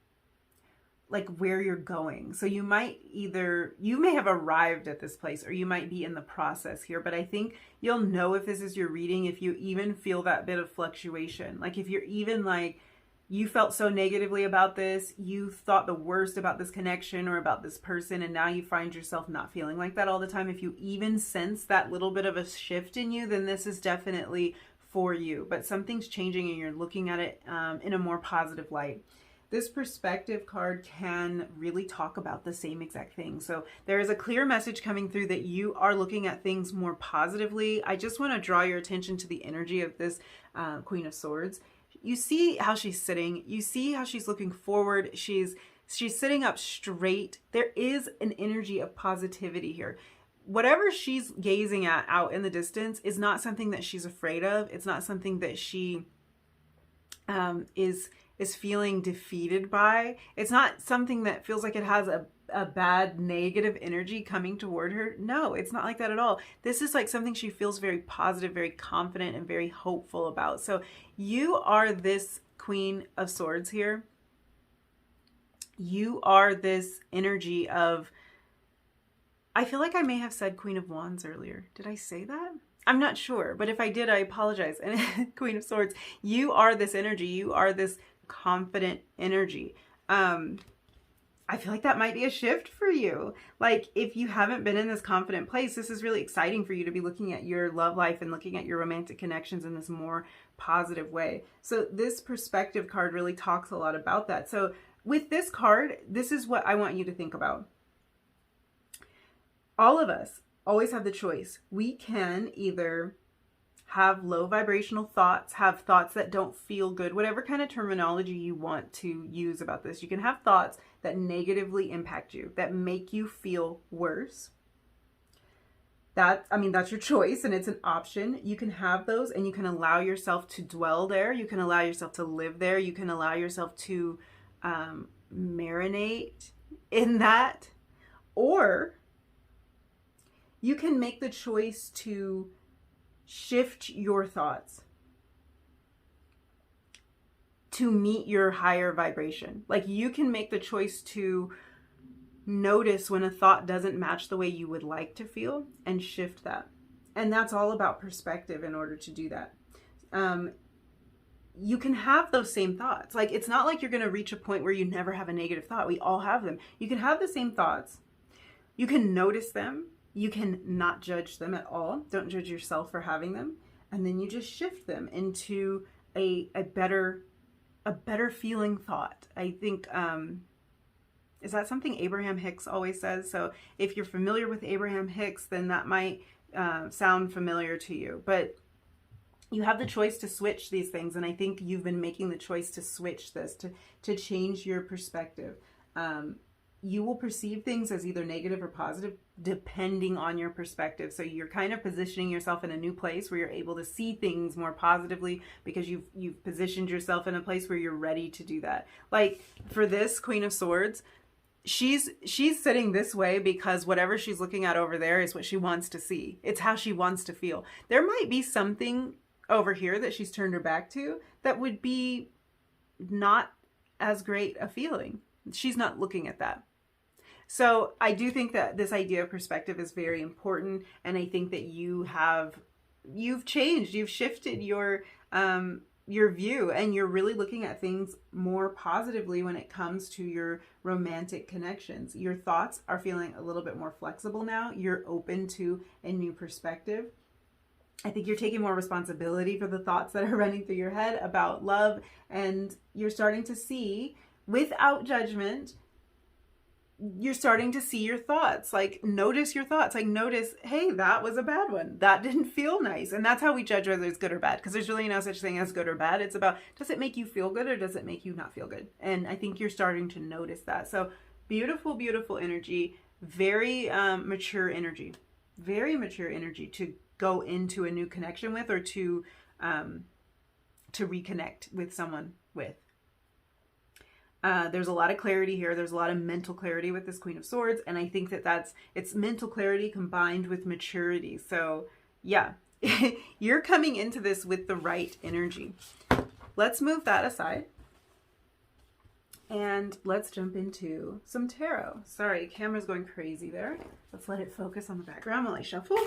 going. So you may have arrived at this place, or you might be in the process here, but I think you'll know if this is your reading, if you even feel that bit of fluctuation. Like if you're even like, you felt so negatively about this, you thought the worst about this connection or about this person, and now you find yourself not feeling like that all the time. If you even sense that little bit of a shift in you, then this is definitely for you. But something's changing and you're looking at it in a more positive light. This perspective card can really talk about the same exact thing. So there is a clear message coming through that you are looking at things more positively. I just want to draw your attention to the energy of this Queen of Swords. You see how she's sitting. You see how she's looking forward. She's sitting up straight. There is an energy of positivity here. Whatever she's gazing at out in the distance is not something that she's afraid of. It's not something that she is feeling defeated by. It's not something that feels like it has a bad negative energy coming toward her. No, it's not like that at all. This is like something she feels very positive, very confident, and very hopeful about. So you are this Queen of Swords here. You are this energy of, I feel like I may have said Queen of Wands earlier. Did I say that? I'm not sure, but if I did, I apologize. And Queen of Swords, you are this energy. You are this confident energy. I feel like that might be a shift for you. Like if you haven't been in this confident place, this is really exciting for you to be looking at your love life and looking at your romantic connections in this more positive way. So this perspective card really talks a lot about that. So with this card, this is what I want you to think about. All of us always have the choice. We can either have low vibrational thoughts, have thoughts that don't feel good, whatever kind of terminology you want to use about this. You can have thoughts that negatively impact you, that make you feel worse. That's your choice, and it's an option. You can have those, and you can allow yourself to dwell there. You can allow yourself to live there. You can allow yourself to marinate in that. Or you can make the choice to shift your thoughts to meet your higher vibration. Like, you can make the choice to notice when a thought doesn't match the way you would like to feel and shift that. And that's all about perspective in order to do that. You can have those same thoughts. Like, it's not like you're going to reach a point where you never have a negative thought. We all have them. You can have the same thoughts. You can notice them. You can not judge them at all. Don't judge yourself for having them. And then you just shift them into a better feeling thought. I think, is that something Abraham Hicks always says? So if you're familiar with Abraham Hicks, then that might sound familiar to you. But you have the choice to switch these things. And I think you've been making the choice to switch this, to change your perspective. You will perceive things as either negative or positive depending on your perspective. So you're kind of positioning yourself in a new place where you're able to see things more positively because you've positioned yourself in a place where you're ready to do that. Like for this Queen of Swords, she's sitting this way because whatever she's looking at over there is what she wants to see. It's how she wants to feel. There might be something over here that she's turned her back to that would be not as great a feeling. She's not looking at that. So I do think that this idea of perspective is very important. And I think that you've changed, you've shifted your view, and you're really looking at things more positively when it comes to your romantic connections. Your thoughts are feeling a little bit more flexible now. You're open to a new perspective. I think you're taking more responsibility for the thoughts that are running through your head about love, and you're starting to see, without judgment, you're starting to see your thoughts. Like, notice your thoughts. Like, notice, hey, that was a bad one. That didn't feel nice. And that's how we judge whether it's good or bad, because there's really no such thing as good or bad. It's about, does it make you feel good or does it make you not feel good? And I think you're starting to notice that. So beautiful, beautiful energy. Very mature energy. Very mature energy to go into a new connection with, or to reconnect with someone with. There's a lot of clarity here. There's a lot of mental clarity with this Queen of Swords. And I think that it's mental clarity combined with maturity. So yeah, you're coming into this with the right energy. Let's move that aside. And let's jump into some tarot. Sorry, camera's going crazy there. Let's let it focus on the background while I shuffle.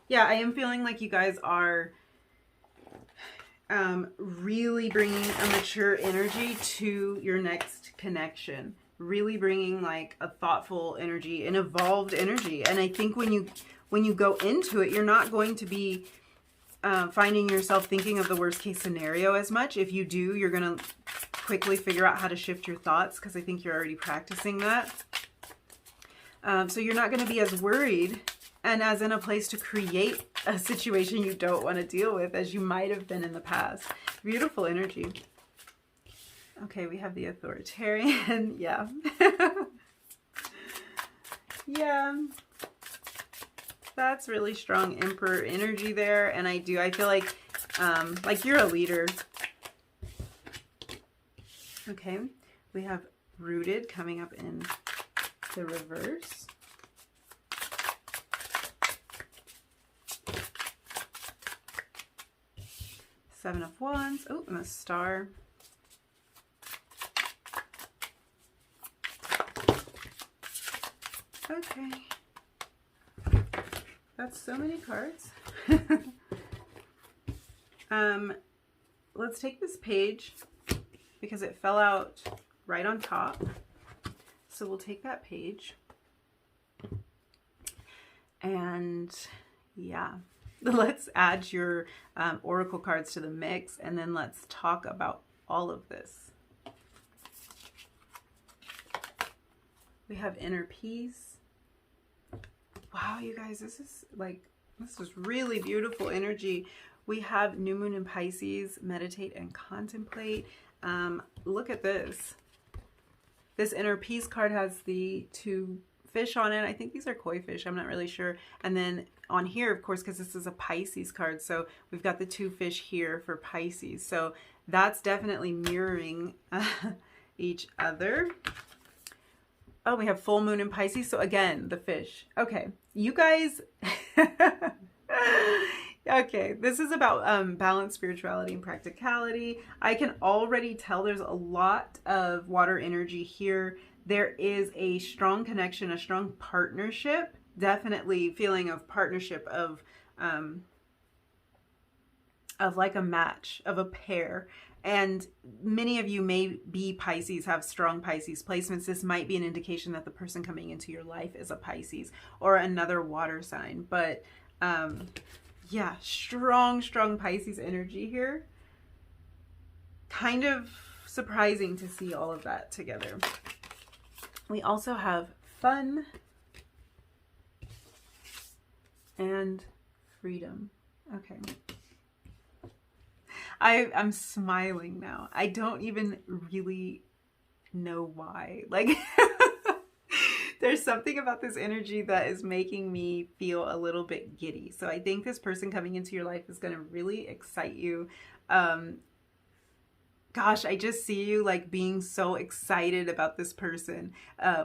Yeah, I am feeling like you guys are really bringing a mature energy to your next connection, really bringing like a thoughtful energy, an evolved energy. And I think when you go into it, you're not going to be finding yourself thinking of the worst case scenario as much. If you do, you're going to quickly figure out how to shift your thoughts, because I think you're already practicing that. So you're not going to be as worried and as in a place to create a situation you don't want to deal with as you might have been in the past. Beautiful energy. Okay, we have the Authoritarian. Yeah. Yeah. That's really strong Emperor energy there. And I feel like you're a leader. Okay, we have Rooted coming up in the reverse. Seven of Wands. Oh, and a star. Okay. That's so many cards. Let's take this page because it fell out right on top. So we'll take that page. And yeah, let's add your oracle cards to the mix, and then let's talk about all of this. We have inner peace. Wow, you guys, this is really beautiful energy. We have new moon in Pisces, meditate and contemplate. Look at this. This inner peace card has the 2 fish on it. I think these are koi fish. I'm not really sure. And then on here, of course, because this is a Pisces card, so we've got the 2 fish here for Pisces. So that's definitely mirroring each other. Oh, we have full moon in Pisces. So again, the fish. Okay, you guys. Okay, this is about balance, spirituality, and practicality. I can already tell there's a lot of water energy here. There is a strong connection, a strong partnership, definitely feeling of partnership, of like a match, of a pair. And many of you may be Pisces, have strong Pisces placements. This might be an indication that the person coming into your life is a Pisces or another water sign. But yeah, strong Pisces energy here. Kind of surprising to see all of that together. We also have fun and freedom. Okay. I'm smiling now. I don't even really know why. Like, there's something about this energy that is making me feel a little bit giddy. So I think this person coming into your life is going to really excite you. Gosh, I just see you like being so excited about this person,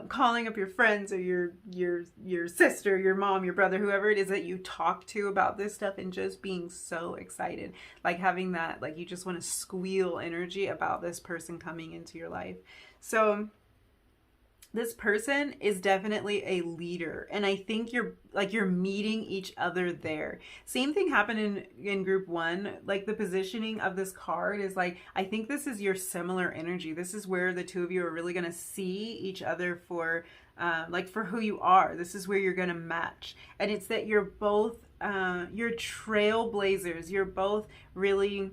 calling up your friends or your sister, your mom, your brother, whoever it is that you talk to about this stuff, and just being so excited, like having that, like you just want to squeal energy about this person coming into your life. So this person is definitely a leader, and I think you're meeting each other there. Same thing happened in group 1. Like the positioning of this card is like, I think this is your similar energy. This is where the 2 of you are really going to see each other for like for who you are. This is where you're going to match, and it's that you're both you're trailblazers. You're both really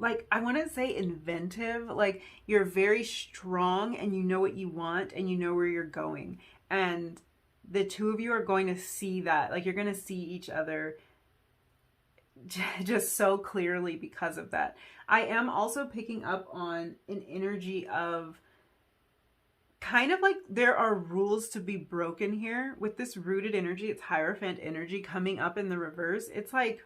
like, I want to say inventive. Like, you're very strong and you know what you want and you know where you're going. And the 2 of you are going to see that. Like, you're going to see each other just so clearly because of that. I am also picking up on an energy of kind of like there are rules to be broken here. With this rooted energy, it's Hierophant energy coming up in the reverse. It's like,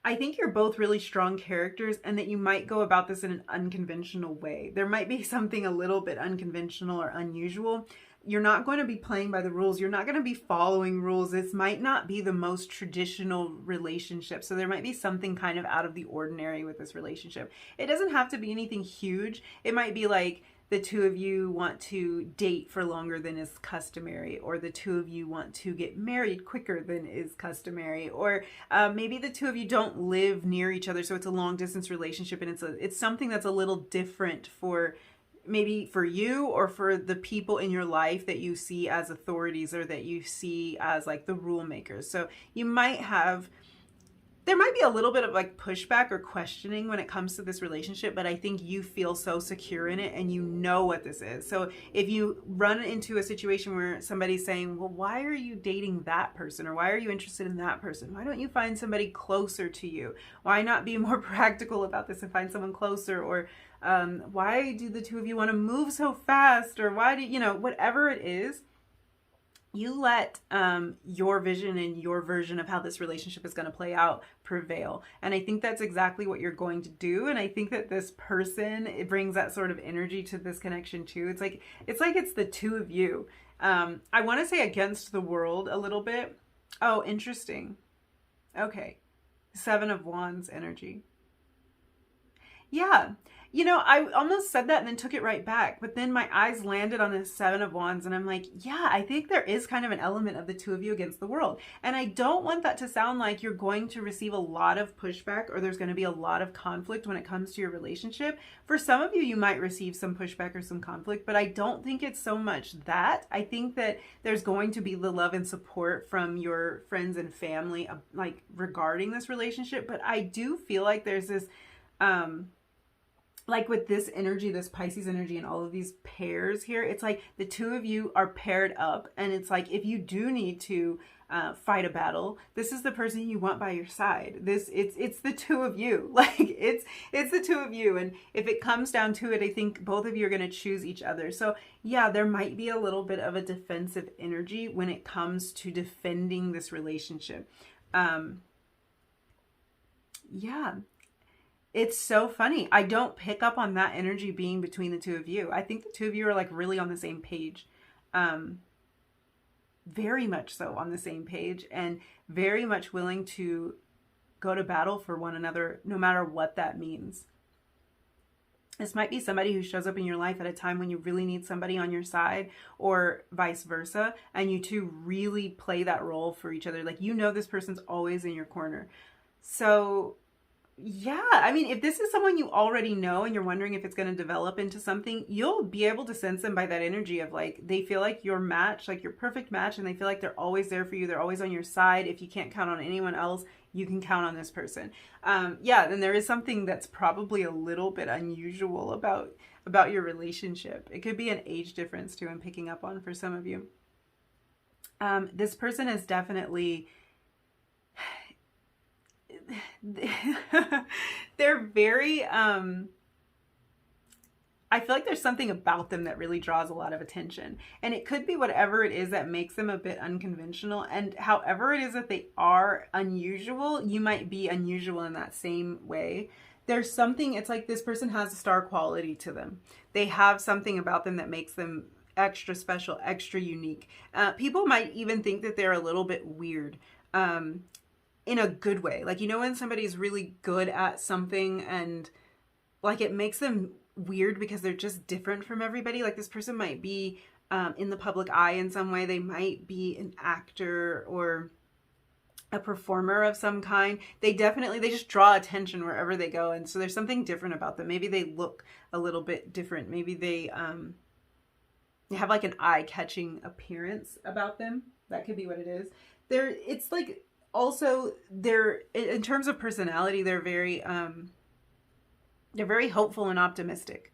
I think you're both really strong characters, and that you might go about this in an unconventional way. There might be something a little bit unconventional or unusual. You're not going to be playing by the rules. You're not going to be following rules. This might not be the most traditional relationship. So there might be something kind of out of the ordinary with this relationship. It doesn't have to be anything huge. It might be like the 2 of you want to date for longer than is customary, or the 2 of you want to get married quicker than is customary, or maybe the 2 of you don't live near each other, so it's a long distance relationship, and it's something that's a little different for maybe for you or for the people in your life that you see as authorities or that you see as like the rule makers. So you might have, there might be a little bit of like pushback or questioning when it comes to this relationship, but I think you feel so secure in it and you know what this is. So if you run into a situation where somebody's saying, well, why are you dating that person? Or why are you interested in that person? Why don't you find somebody closer to you? Why not be more practical about this and find someone closer? Or why do the 2 of you want to move so fast? Or why do you know, whatever it is, you let your vision and your version of how this relationship is going to play out prevail. And I think that's exactly what you're going to do. And I think that this person, it brings that sort of energy to this connection too. It's like it's the 2 of you. I want to say against the world a little bit. Oh, interesting. Okay. 7 of Wands energy. Yeah. You know, I almost said that and then took it right back, but then my eyes landed on this Seven of Wands, and I'm like, yeah, I think there is kind of an element of the two of you against the world. And I don't want that to sound like you're going to receive a lot of pushback or there's going to be a lot of conflict when it comes to your relationship. For some of you, you might receive some pushback or some conflict, but I don't think it's so much that. I think that there's going to be the love and support from your friends and family, like regarding this relationship. But I do feel like there's this, like with this energy, this Pisces energy and all of these pairs here, it's like the two of you are paired up, and it's like if you do need to fight a battle, this is the person you want by your side. It's the two of you. Like it's the two of you, and if it comes down to it, I think both of you are going to choose each other. So yeah, there might be a little bit of a defensive energy when it comes to defending this relationship. Yeah. It's so funny. I don't pick up on that energy being between the two of you. I think the two of you are like really on the same page. Very much so on the same page, and very much willing to go to battle for one another, no matter what that means. This might be somebody who shows up in your life at a time when you really need somebody on your side, or vice versa, and you two really play that role for each other. Like, you know, this person's always in your corner. So yeah, I mean, if this is someone you already know and you're wondering if it's going to develop into something, you'll be able to sense them by that energy of like, they feel like your match, like your perfect match, and they feel like they're always there for you. They're always on your side. If you can't count on anyone else, you can count on this person. Yeah, then there is something that's probably a little bit unusual about your relationship. It could be an age difference too, I'm picking up on for some of you. This person is definitely they're very I feel like there's something about them that really draws a lot of attention, and it could be whatever it is that makes them a bit unconventional, and however it is that they are unusual, you might be unusual in that same way. There's something, it's like this person has a star quality to them. They have something about them that makes them extra special, extra unique. People might even think that they're a little bit weird. In a good way. Like, you know, when somebody's really good at something and like it makes them weird because they're just different from everybody. Like, this person might be in the public eye in some way. They might be an actor or a performer of some kind. They just draw attention wherever they go. And so there's something different about them. Maybe they look a little bit different. Maybe they have like an eye-catching appearance about them. That could be what it is. It's like, also, they're, in terms of personality, they're very hopeful and optimistic,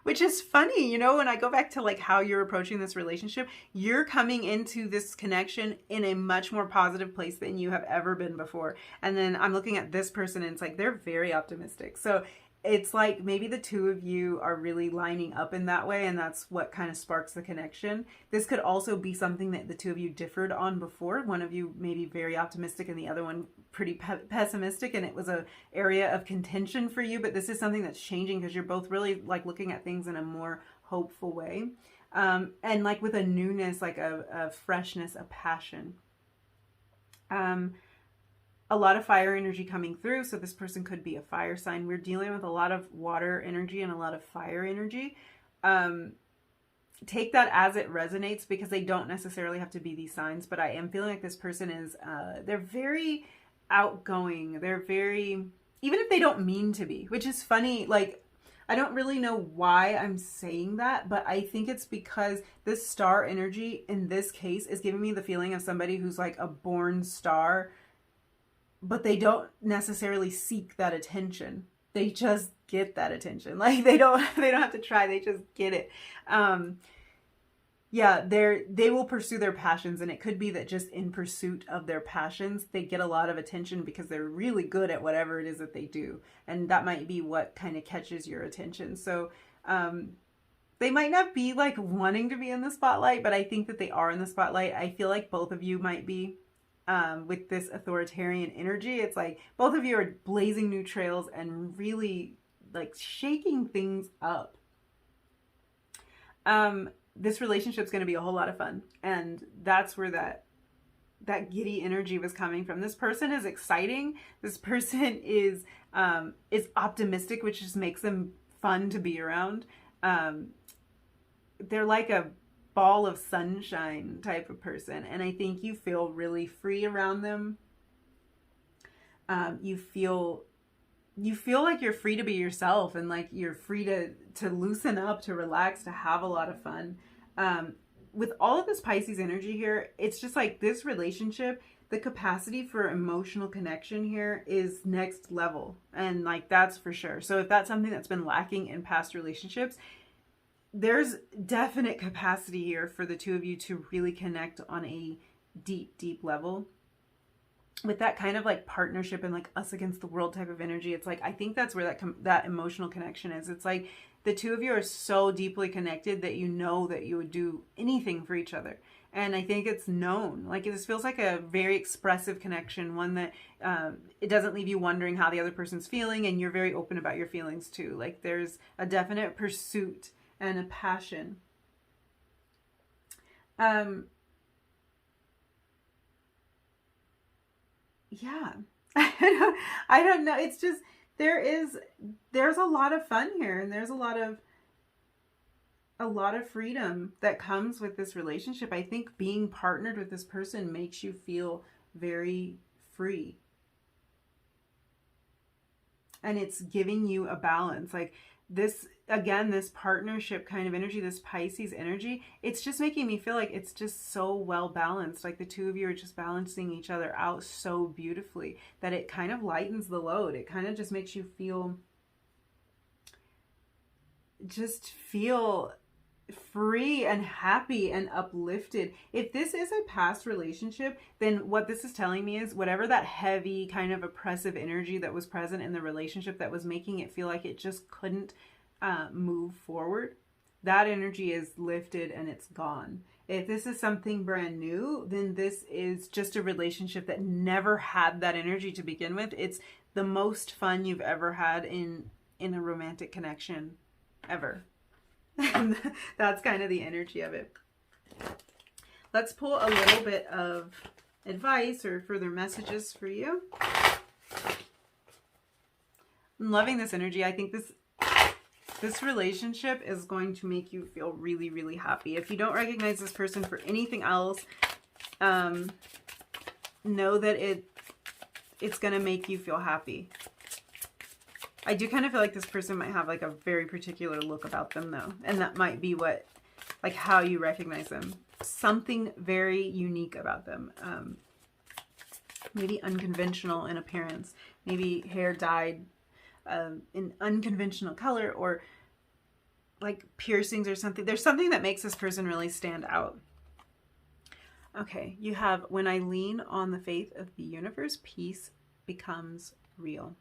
which is funny. You know, when I go back to like how you're approaching this relationship, you're coming into this connection in a much more positive place than you have ever been before. And then I'm looking at this person and it's like, they're very optimistic. So it's like maybe the two of you are really lining up in that way, and that's what kind of sparks the connection. This could also be something that the two of you differed on before. One of you maybe very optimistic and the other one pretty pessimistic, and it was an area of contention for you, but this is something that's changing because you're both really like looking at things in a more hopeful way. And like with a newness, like a freshness, a passion. A lot of fire energy coming through. So this person could be a fire sign. We're dealing with a lot of water energy and a lot of fire energy. Take that as it resonates, because they don't necessarily have to be these signs, but I am feeling like this person is, they're very outgoing. They're very, even if they don't mean to be, which is funny. Like, I don't really know why I'm saying that, but I think it's because this star energy in this case is giving me the feeling of somebody who's like a born star, but they don't necessarily seek that attention. They just get that attention. Like they don't have to try. They just get it. Yeah, they will pursue their passions, and it could be that just in pursuit of their passions, they get a lot of attention because they're really good at whatever it is that they do. And that might be what kind of catches your attention. So, they might not be like wanting to be in the spotlight, but I think that they are in the spotlight. I feel like both of you might be. With this authoritarian energy, it's like both of you are blazing new trails and really like shaking things up. This relationship's going to be a whole lot of fun, and that's where that giddy energy was coming from. This person is exciting. This person is optimistic, which just makes them fun to be around. They're like a ball of sunshine type of person, and I think you feel really free around them. You feel like you're free to be yourself, and like you're free to loosen up, to relax, to have a lot of fun. With all of this Pisces energy here, it's just like this relationship, the capacity for emotional connection here is next level. And like, that's for sure. So if that's something that's been lacking in past relationships, there's definite capacity here for the two of you to really connect on a deep, deep level. With that kind of like partnership and like us against the world type of energy, it's like, I think that's where that emotional connection is. It's like the two of you are so deeply connected that you know that you would do anything for each other. And I think it's known. Like, this feels like a very expressive connection, one that it doesn't leave you wondering how the other person's feeling, and you're very open about your feelings too. Like, there's a definite pursuit and a passion. Yeah. I don't know. It's just, there's a lot of fun here, and there's a lot of freedom that comes with this relationship. I think being partnered with this person makes you feel very free. And it's giving you a balance. Like this, again, this partnership kind of energy, this Pisces energy, it's just making me feel like it's just so well balanced. Like the two of you are just balancing each other out so beautifully that it kind of lightens the load. It kind of just makes you feel free and happy and uplifted. If this is a past relationship, then what this is telling me is whatever that heavy kind of oppressive energy that was present in the relationship that was making it feel like it just couldn't move forward, that energy is lifted and it's gone. If this is something brand new, then this is just a relationship that never had that energy to begin with. It's the most fun you've ever had in a romantic connection ever. And that's kind of the energy of it. Let's pull a little bit of advice or further messages for you. I'm loving this energy. I think this relationship is going to make you feel really, really happy. If you don't recognize this person for anything else, know that it's going to make you feel happy. I do kind of feel like this person might have like a very particular look about them though. And that might be like how you recognize them. Something very unique about them. Maybe unconventional in appearance. Maybe hair dyed in unconventional color, or like piercings or something. There's something that makes this person really stand out. Okay, you have, when I lean on the faith of the universe, peace becomes real.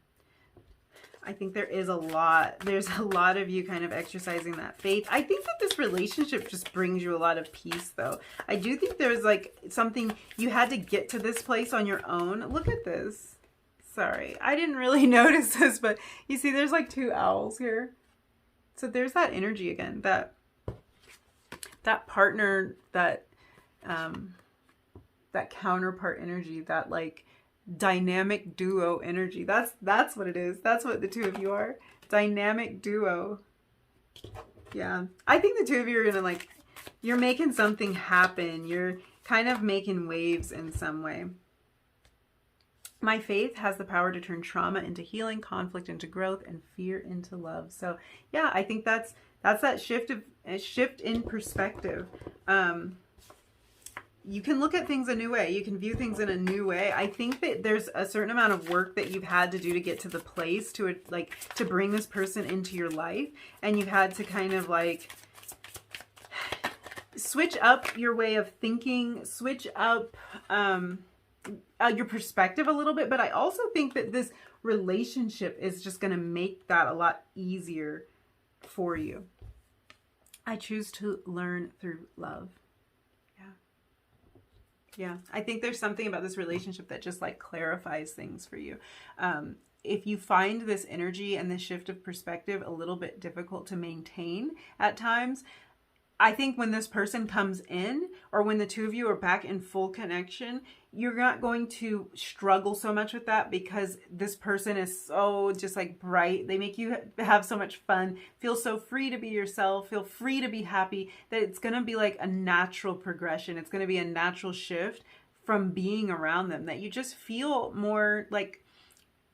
I think there's a lot of you kind of exercising that faith. I think that this relationship just brings you a lot of peace though. I do think there's like something, you had to get to this place on your own. Look at this. Sorry, I didn't really notice this, but you see there's like two owls here. So there's that energy again, that partner, that counterpart energy, that like dynamic duo energy. That's what it is. That's what the two of you are. Dynamic duo. Yeah. I think the two of you are gonna like, you're making something happen. You're kind of making waves in some way. My faith has the power to turn trauma into healing, conflict into growth, and fear into love. So yeah, I think that's that shift in perspective. You can look at things a new way. You can view things in a new way. I think that there's a certain amount of work that you've had to do to get to the place to bring this person into your life. And you've had to kind of like switch up your way of thinking, switch up your perspective a little bit. But I also think that this relationship is just going to make that a lot easier for you. I choose to learn through love. Yeah, I think there's something about this relationship that just like clarifies things for you. If you find this energy and this shift of perspective a little bit difficult to maintain at times, I think when this person comes in, or when the two of you are back in full connection, you're not going to struggle so much with that because this person is so just like bright. They make you have so much fun, feel so free to be yourself, feel free to be happy, that it's going to be like a natural progression. It's going to be a natural shift from being around them, that you just feel more like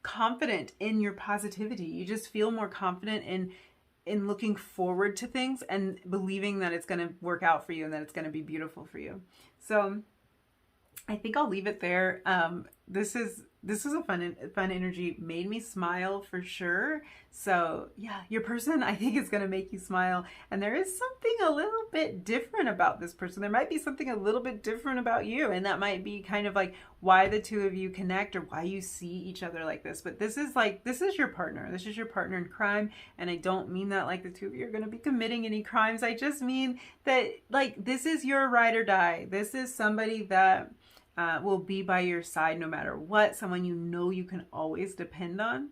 confident in your positivity. You just feel more confident in looking forward to things and believing that it's going to work out for you and that it's going to be beautiful for you. So I think I'll leave it there. This is a fun energy. Made me smile for sure. So yeah, your person I think is going to make you smile. And there is something a little bit different about this person. There might be something a little bit different about you. And that might be kind of like why the two of you connect or why you see each other like this. But this is your partner. This is your partner in crime. And I don't mean that like the two of you are going to be committing any crimes. I just mean that like this is your ride or die. This is somebody that will be by your side no matter what, someone you know you can always depend on,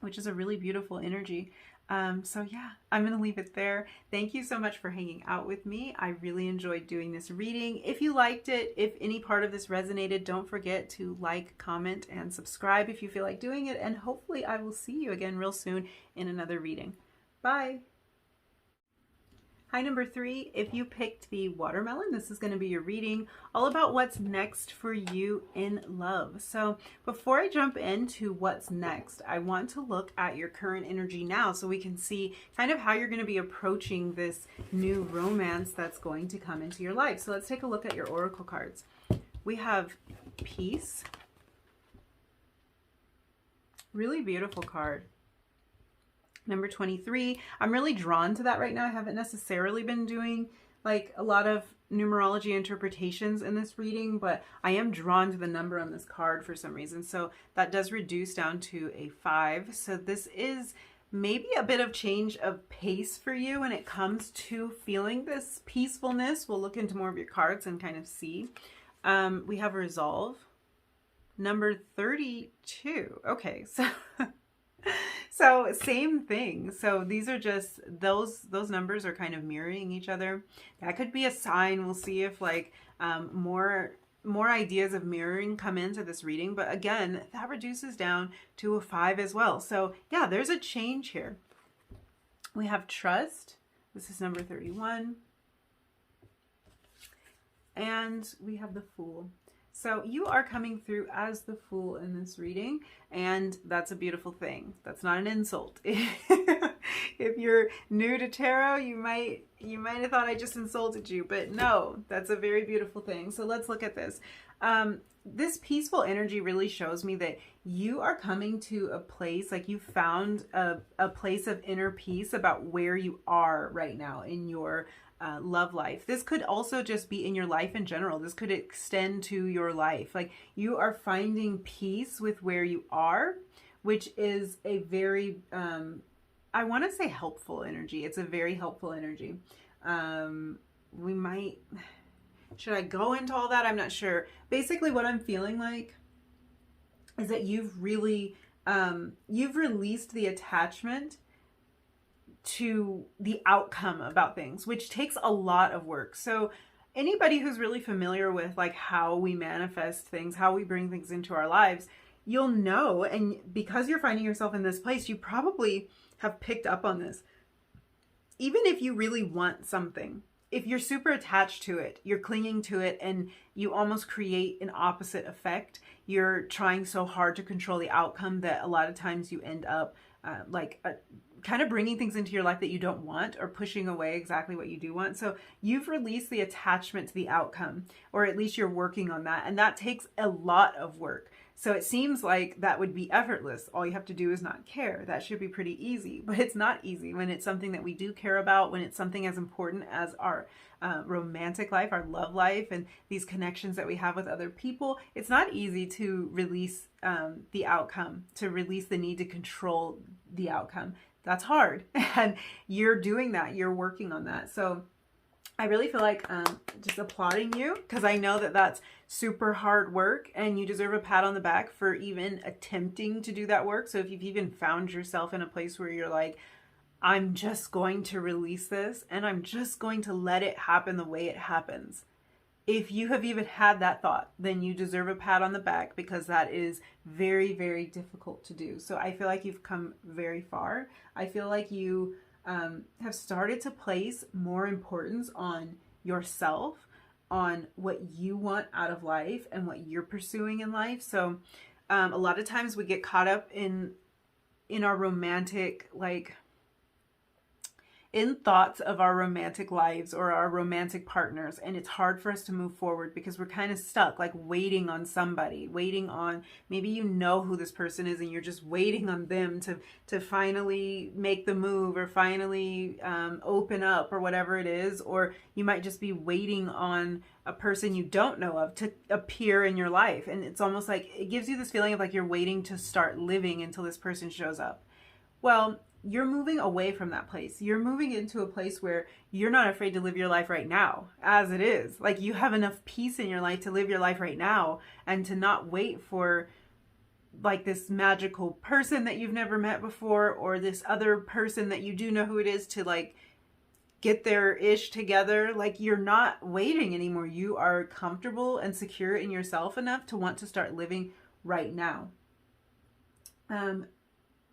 which is a really beautiful energy. So yeah, I'm going to leave it there. Thank you so much for hanging out with me. I really enjoyed doing this reading. If you liked it, if any part of this resonated, don't forget to like, comment, and subscribe if you feel like doing it. And hopefully I will see you again real soon in another reading. Bye. Hi, number 3. If you picked the watermelon, this is going to be your reading all about what's next for you in love. So before I jump into what's next, I want to look at your current energy now so we can see kind of how you're going to be approaching this new romance that's going to come into your life. So let's take a look at your oracle cards. We have peace. Really beautiful card. Number 23, I'm really drawn to that right now. I haven't necessarily been doing like a lot of numerology interpretations in this reading, but I am drawn to the number on this card for some reason. So that does reduce down to a 5. So this is maybe a bit of change of pace for you when it comes to feeling this peacefulness. We'll look into more of your cards and kind of see. We have resolve. Number 32. Okay, so same thing. So these are just those numbers are kind of mirroring each other. That could be a sign. We'll see if like more ideas of mirroring come into this reading. But again, that reduces down to a 5 as well. So yeah, there's a change here. We have trust. This is number 31. And we have the Fool. So you are coming through as the Fool in this reading, and that's a beautiful thing. That's not an insult. If you're new to tarot, you might have thought I just insulted you, but no, that's a very beautiful thing. So let's look at this. This peaceful energy really shows me that you are coming to a place, like you found a place of inner peace about where you are right now in your love life. This could also just be in your life in general. This could extend to your life. Like you are finding peace with where you are, which is a very, I want to say helpful energy. It's a very helpful energy. Should I go into all that? I'm not sure. Basically what I'm feeling like is that you've really, you've released the attachment to the outcome about things, which takes a lot of work. So anybody who's really familiar with like how we manifest things, how we bring things into our lives, you'll know, and because you're finding yourself in this place, you probably have picked up on this. Even if you really want something, if you're super attached to it, you're clinging to it, and you almost create an opposite effect. You're trying so hard to control the outcome that a lot of times you end up kind of bringing things into your life that you don't want, or pushing away exactly what you do want. So you've released the attachment to the outcome, or at least you're working on that. And that takes a lot of work. So it seems like that would be effortless. All you have to do is not care. That should be pretty easy, but it's not easy when it's something that we do care about, when it's something as important as our romantic life, our love life, and these connections that we have with other people. It's not easy to release the outcome, to release the need to control the outcome. That's hard. And you're doing that. You're working on that. So I really feel like just applauding you, because I know that that's super hard work, and you deserve a pat on the back for even attempting to do that work. So if you've even found yourself in a place where you're like, I'm just going to release this and I'm just going to let it happen the way it happens, If you have even had that thought, then you deserve a pat on the back, because that is very, very difficult to do. So I feel like you've come very far. I feel like you have started to place more importance on yourself, on what you want out of life and what you're pursuing in life. So a lot of times we get caught up in our romantic, like, in thoughts of our romantic lives or our romantic partners, and it's hard for us to move forward because we're kind of stuck, like waiting on somebody, waiting on, maybe you know who this person is and you're just waiting on them to finally make the move, or finally open up, or whatever it is. Or you might just be waiting on a person you don't know of to appear in your life, and it's almost like it gives you this feeling of like you're waiting to start living until this person shows up. Well, you're moving away from that place. You're moving into a place where you're not afraid to live your life right now as it is. Like, you have enough peace in your life to live your life right now, and to not wait for like this magical person that you've never met before, or this other person that you do know who it is, to like get their ish together. Like, you're not waiting anymore. You are comfortable and secure in yourself enough to want to start living right now.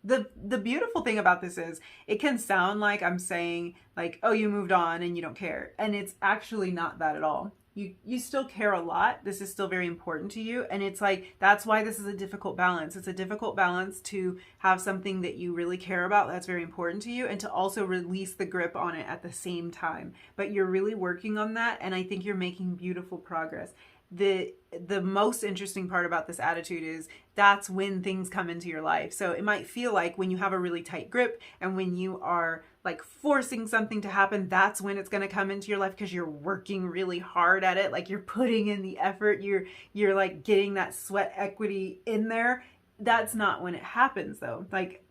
The beautiful thing about this is it can sound like I'm saying like, oh, you moved on and you don't care. And it's actually not that at all. You still care a lot. This is still very important to you. And it's like, that's why this is a difficult balance. It's a difficult balance to have something that you really care about that's very important to you, and to also release the grip on it at the same time. But you're really working on that, and I think you're making beautiful progress. The most interesting part about this attitude is that's when things come into your life. So it might feel like when you have a really tight grip and when you are like forcing something to happen, that's when it's going to come into your life, because you're working really hard at it. Like, you're putting in the effort, you're like getting that sweat equity in there. That's not when it happens though. Like,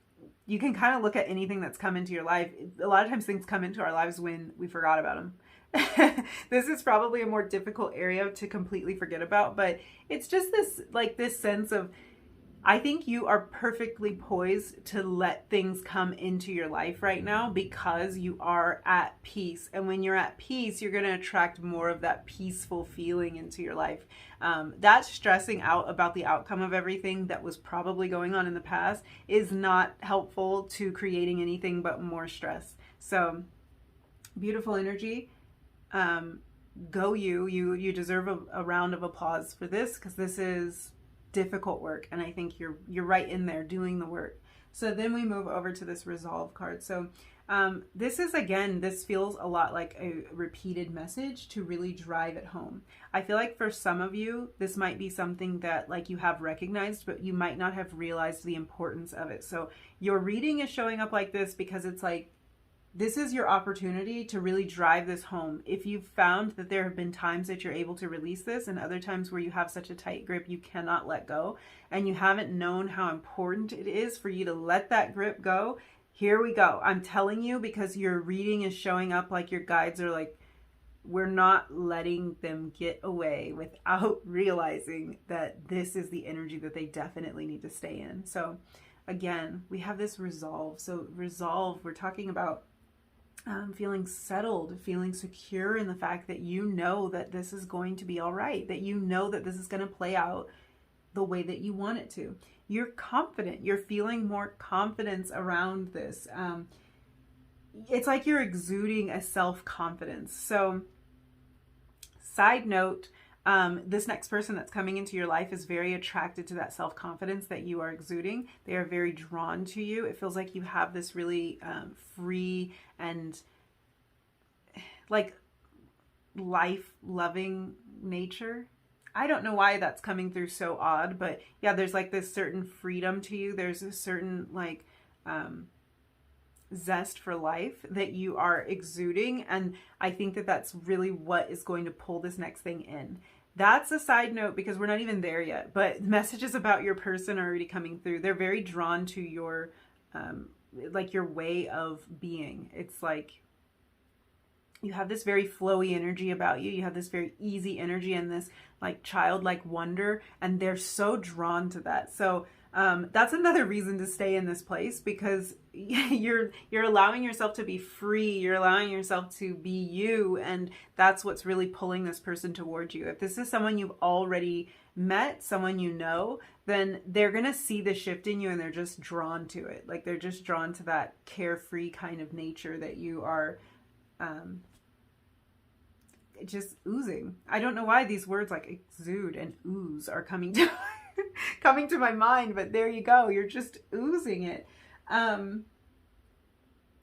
you can kind of look at anything that's come into your life. A lot of times things come into our lives when we forgot about them. This is probably a more difficult area to completely forget about, but it's just this sense of, I think you are perfectly poised to let things come into your life right now, because you are at peace. And when you're at peace, you're going to attract more of that peaceful feeling into your life. That stressing out about the outcome of everything that was probably going on in the past is not helpful to creating anything but more stress. So, beautiful energy. Go you deserve a round of applause for this, because this is difficult work, and I think you're right in there doing the work. So then we move over to this resolve card. So this feels a lot like a repeated message to really drive it home. I feel like for some of you, this might be something that like you have recognized, but you might not have realized the importance of it. So your reading is showing up like this because it's like, this is your opportunity to really drive this home. If you've found that there have been times that you're able to release this, and other times where you have such a tight grip you cannot let go, and you haven't known how important it is for you to let that grip go, here we go. I'm telling you, because your reading is showing up like your guides are like, we're not letting them get away without realizing that this is the energy that they definitely need to stay in. So again, we have this resolve. So resolve, we're talking about feeling settled, feeling secure in the fact that you know that this is going to be all right, that you know that this is going to play out the way that you want it to. You're confident. You're feeling more confidence around this. It's like you're exuding a self-confidence. So, side note, this next person that's coming into your life is very attracted to that self-confidence that you are exuding. They are very drawn to you. It feels like you have this really free and like life-loving nature. I don't know why that's coming through so odd, but yeah, there's like this certain freedom to you. There's a certain like zest for life that you are exuding, and I think that that's really what is going to pull this next thing in. That's a side note because we're not even there yet, but messages about your person are already coming through. They're very drawn to your like your way of being. It's like you have this very flowy energy about you. You have this very easy energy and this like childlike wonder, and they're so drawn to that. So That's another reason to stay in this place, because you're allowing yourself to be free. You're allowing yourself to be you, and that's what's really pulling this person towards you. If this is someone you've already met, someone you know, then they're gonna see the shift in you, and they're just drawn to it. Like, they're just drawn to that carefree kind of nature that you are just oozing. I don't know why these words like exude and ooze are coming to coming to my mind, but there you go. You're just oozing it.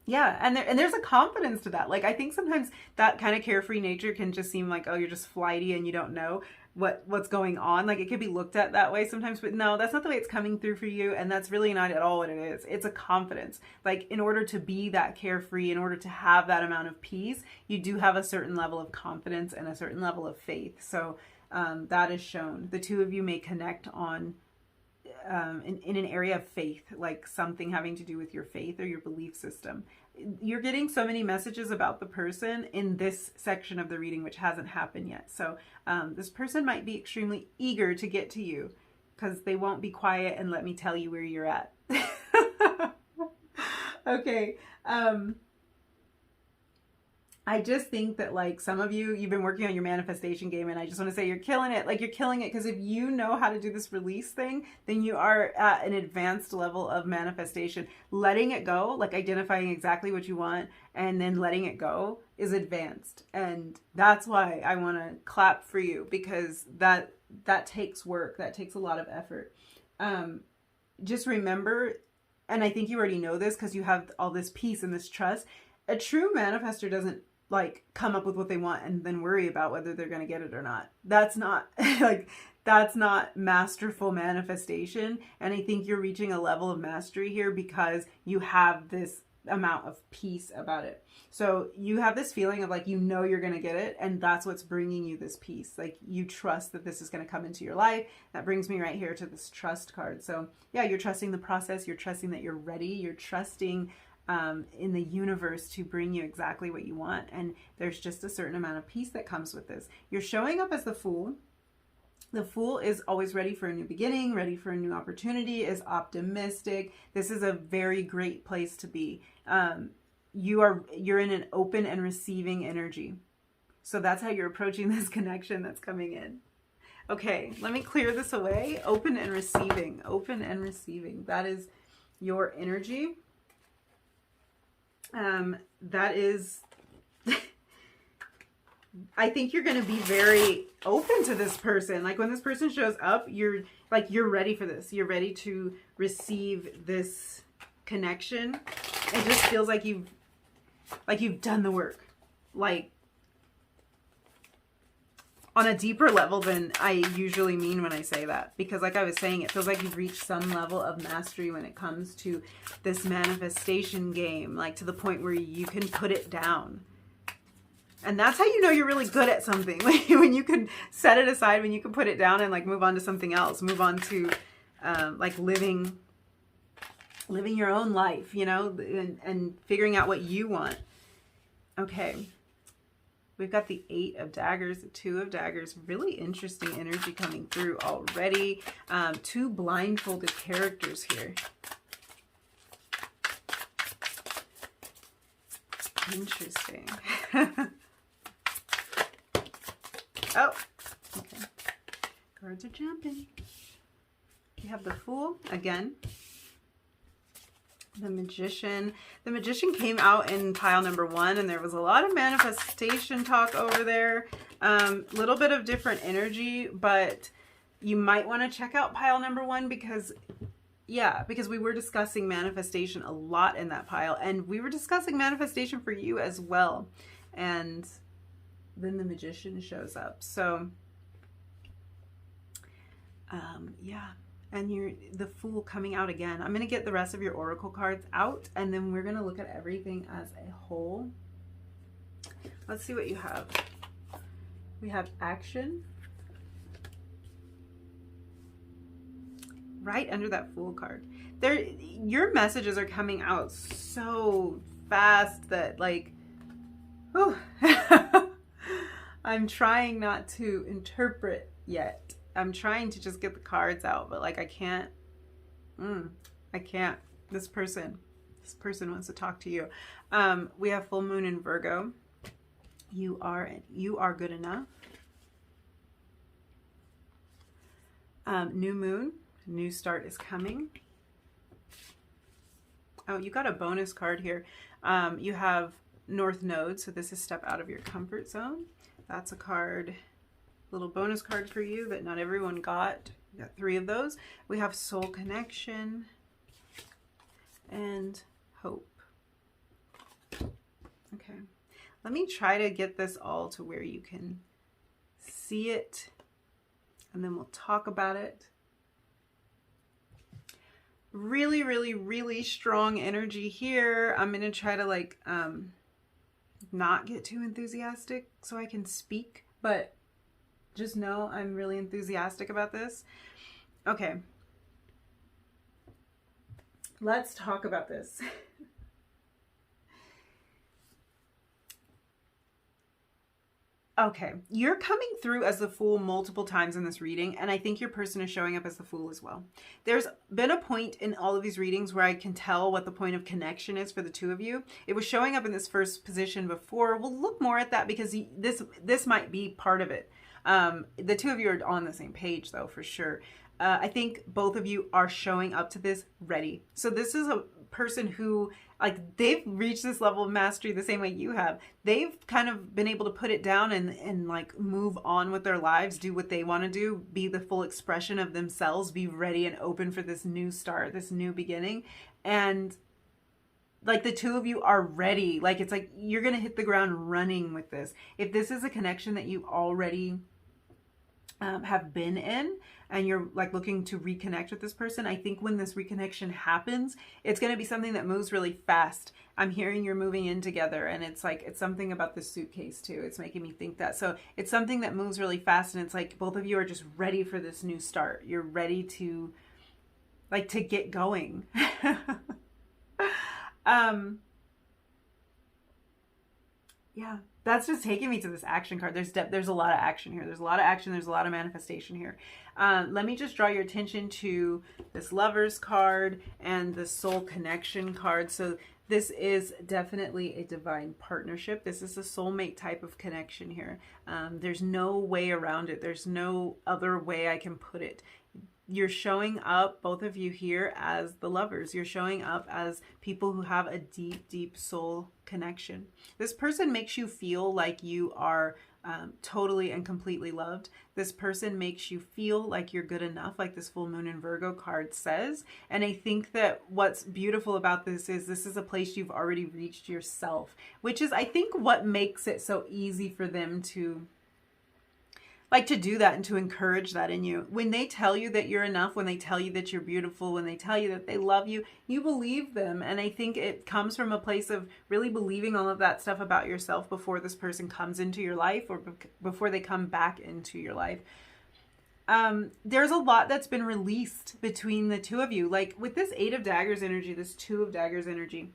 Yeah, and there's a confidence to that. Like, I think sometimes that kind of carefree nature can just seem like, oh, you're just flighty and you don't know what's going on. Like, it could be looked at that way sometimes, but no, that's not the way it's coming through for you, and that's really not at all what it is. It's a confidence. Like, in order to be that carefree, in order to have that amount of peace, you do have a certain level of confidence and a certain level of faith. So that is shown. The two of you may connect on in an area of faith, like something having to do with your faith or your belief system. You're getting so many messages about the person in this section of the reading, which hasn't happened yet. So this person might be extremely eager to get to you, because they won't be quiet and let me tell you where you're at. Okay. I just think that, like, some of you've been working on your manifestation game, and I just want to say you're killing it. Like, you're killing it, because if you know how to do this release thing, then you are at an advanced level of manifestation. Letting it go, like identifying exactly what you want and then letting it go, is advanced. And that's why I want to clap for you, because that takes work. That takes a lot of effort. Just remember, and I think you already know this because you have all this peace and this trust, a true manifestor doesn't like come up with what they want and then worry about whether they're going to get it or not. That's not like, that's not masterful manifestation. And I think you're reaching a level of mastery here because you have this amount of peace about it. So you have this feeling of like, you know, you're going to get it. And that's what's bringing you this peace. Like, you trust that this is going to come into your life. That brings me right here to this trust card. So yeah, you're trusting the process. You're trusting that you're ready. You're trusting in the universe to bring you exactly what you want. And there's just a certain amount of peace that comes with this. You're showing up as the Fool. The Fool is always ready for a new beginning, ready for a new opportunity, is optimistic. This is a very great place to be. You're in an open and receiving energy. So that's how you're approaching this connection that's coming in. Okay, let me clear this away. Open and receiving. Open and receiving. That is your energy. That is, I think you're going to be very open to this person. Like, when this person shows up, you're ready for this. You're ready to receive this connection. It just feels like you've done the work, like on a deeper level than I usually mean when I say that. Because like I was saying, it feels like you've reached some level of mastery when it comes to this manifestation game, like to the point where you can put it down. And that's how you know you're really good at something. When you can set it aside, when you can put it down and like move on to something else, move on to like living your own life, you know, and figuring out what you want. Okay. We've got the 8 of Daggers, the 2 of Daggers. Really interesting energy coming through already. 2 blindfolded characters here. Interesting. Oh, okay. Cards are jumping. We have the Fool again. The Magician. The Magician came out in pile number 1, and there was a lot of manifestation talk over there. Little bit of different energy, but you might want to check out pile number 1 because we were discussing manifestation a lot in that pile, and we were discussing manifestation for you as well. And then the Magician shows up. So, yeah. And you're the Fool coming out again. I'm going to get the rest of your oracle cards out, and then we're going to look at everything as a whole. Let's see what you have. We have action. Right under that Fool card. Your messages are coming out so fast that, like, whew, I'm trying not to interpret yet. I'm trying to just get the cards out, but like I can't I can't. This person wants to talk to you. We have full moon in Virgo. You are good enough. New moon, new start is coming. Oh, you got a bonus card here. You have North Node, so this is step out of your comfort zone. That's a card, little bonus card for you that not everyone got. You got 3 of those. We have Soul Connection and Hope. Okay, let me try to get this all to where you can see it, and then we'll talk about it. Really, really, really strong energy here. I'm going to try to like not get too enthusiastic so I can speak, but just know I'm really enthusiastic about this. Okay. Let's talk about this. Okay, you're coming through as the Fool multiple times in this reading, and I think your person is showing up as the Fool as well. There's been a point in all of these readings where I can tell what the point of connection is for the 2 of you. It was showing up in this first position before. We'll look more at that because this might be part of it. The 2 of you are on the same page, though, for sure. I think both of you are showing up to this ready. So this is a person who, like, they've reached this level of mastery the same way you have. They've kind of been able to put it down and like move on with their lives, do what they want to do, be the full expression of themselves, be ready and open for this new start, this new beginning. And like the 2 of you are ready. Like, it's like you're going to hit the ground running with this. If this is a connection that you already have been in, and you're like looking to reconnect with this person, I think when this reconnection happens, it's going to be something that moves really fast. I'm hearing you're moving in together, and it's like, it's something about the suitcase too. It's making me think that. So it's something that moves really fast, and it's like both of you are just ready for this new start. You're ready to like to get going. Yeah, that's just taking me to this action card. There's a lot of action here. There's a lot of action. There's a lot of manifestation here. Let me just draw your attention to this Lovers card and the Soul Connection card. So this is definitely a divine partnership. This is a soulmate type of connection here. There's no way around it. There's no other way I can put it. You're showing up, both of you here, as the lovers. You're showing up as people who have a deep, deep soul connection. This person makes you feel like you are totally and completely loved. This person makes you feel like you're good enough, like this full moon in Virgo card says. And I think that what's beautiful about this is a place you've already reached yourself, which is, I think, what makes it so easy for them to like to do that and to encourage that in you. When they tell you that you're enough, when they tell you that you're beautiful, when they tell you that they love you, you believe them. And I think it comes from a place of really believing all of that stuff about yourself before this person comes into your life, or before they come back into your life. There's a lot that's been released between the 2 of you. Like with this 8 of Daggers energy, this 2 of Daggers energy,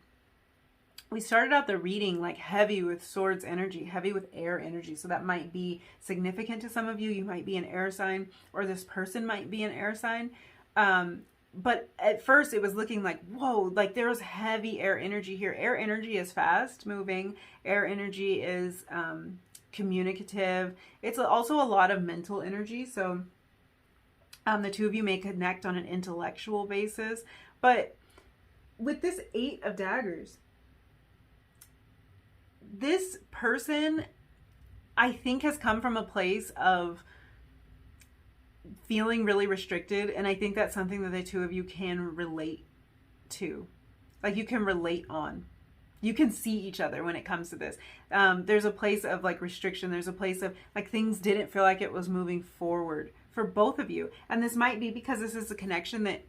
we started out the reading like heavy with swords energy, heavy with air energy. So that might be significant to some of you. You might be an air sign, or this person might be an air sign. But at first it was looking like, whoa, like there's heavy air energy here. Air energy is fast moving. Air energy is communicative. It's also a lot of mental energy. So the 2 of you may connect on an intellectual basis. But with this 8 of Daggers, this person, I think, has come from a place of feeling really restricted. And I think that's something that the 2 of you can relate to. Like you can relate on. You can see each other when it comes to this. There's a place of like restriction. There's a place of like things didn't feel like it was moving forward for both of you. And this might be because this is a connection that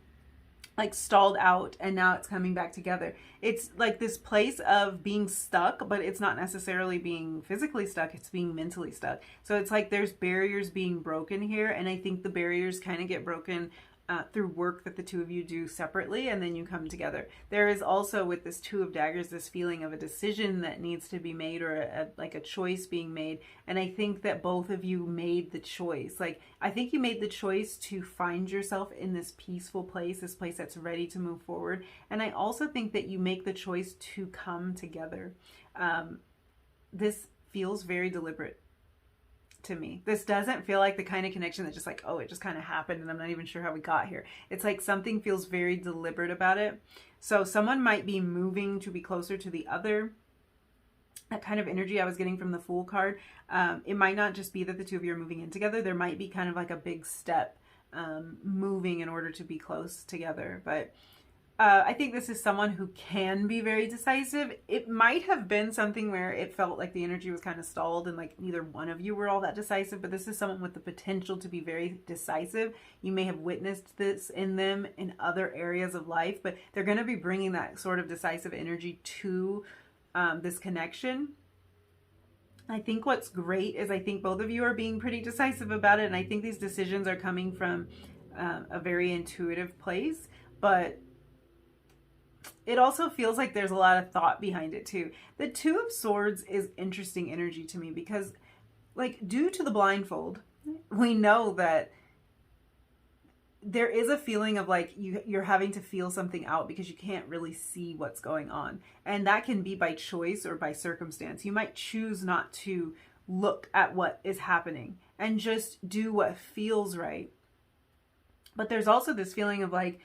like stalled out and now it's coming back together. It's like this place of being stuck, but it's not necessarily being physically stuck, it's being mentally stuck. So it's like there's barriers being broken here, and I think the barriers kind of get broken through work that the two of you do separately, and then you come together. There is also, with this Two of Daggers, this feeling of a decision that needs to be made, or like a choice being made. And I think that both of you made the choice. Like, I think you made the choice to find yourself in this peaceful place, this place that's ready to move forward. And I also think that you make the choice to come together. This feels very deliberate to me. This doesn't feel like the kind of connection that just like, oh, it just kind of happened and I'm not even sure how we got here. It's like something feels very deliberate about it. So someone might be moving to be closer to the other. That kind of energy I was getting from the Fool card. It might not just be that the two of you are moving in together. There might be kind of like a big step moving in order to be close together. But I think this is someone who can be very decisive. It might have been something where it felt like the energy was kind of stalled and like neither one of you were all that decisive, but this is someone with the potential to be very decisive. You may have witnessed this in them in other areas of life, but they're going to be bringing that sort of decisive energy to this connection. I think what's great is I think both of you are being pretty decisive about it, and I think these decisions are coming from a very intuitive place, but it also feels like there's a lot of thought behind it too. The Two of Swords is interesting energy to me because, like, due to the blindfold, we know that there is a feeling of like you're having to feel something out because you can't really see what's going on. And that can be by choice or by circumstance. You might choose not to look at what is happening and just do what feels right. But there's also this feeling of like,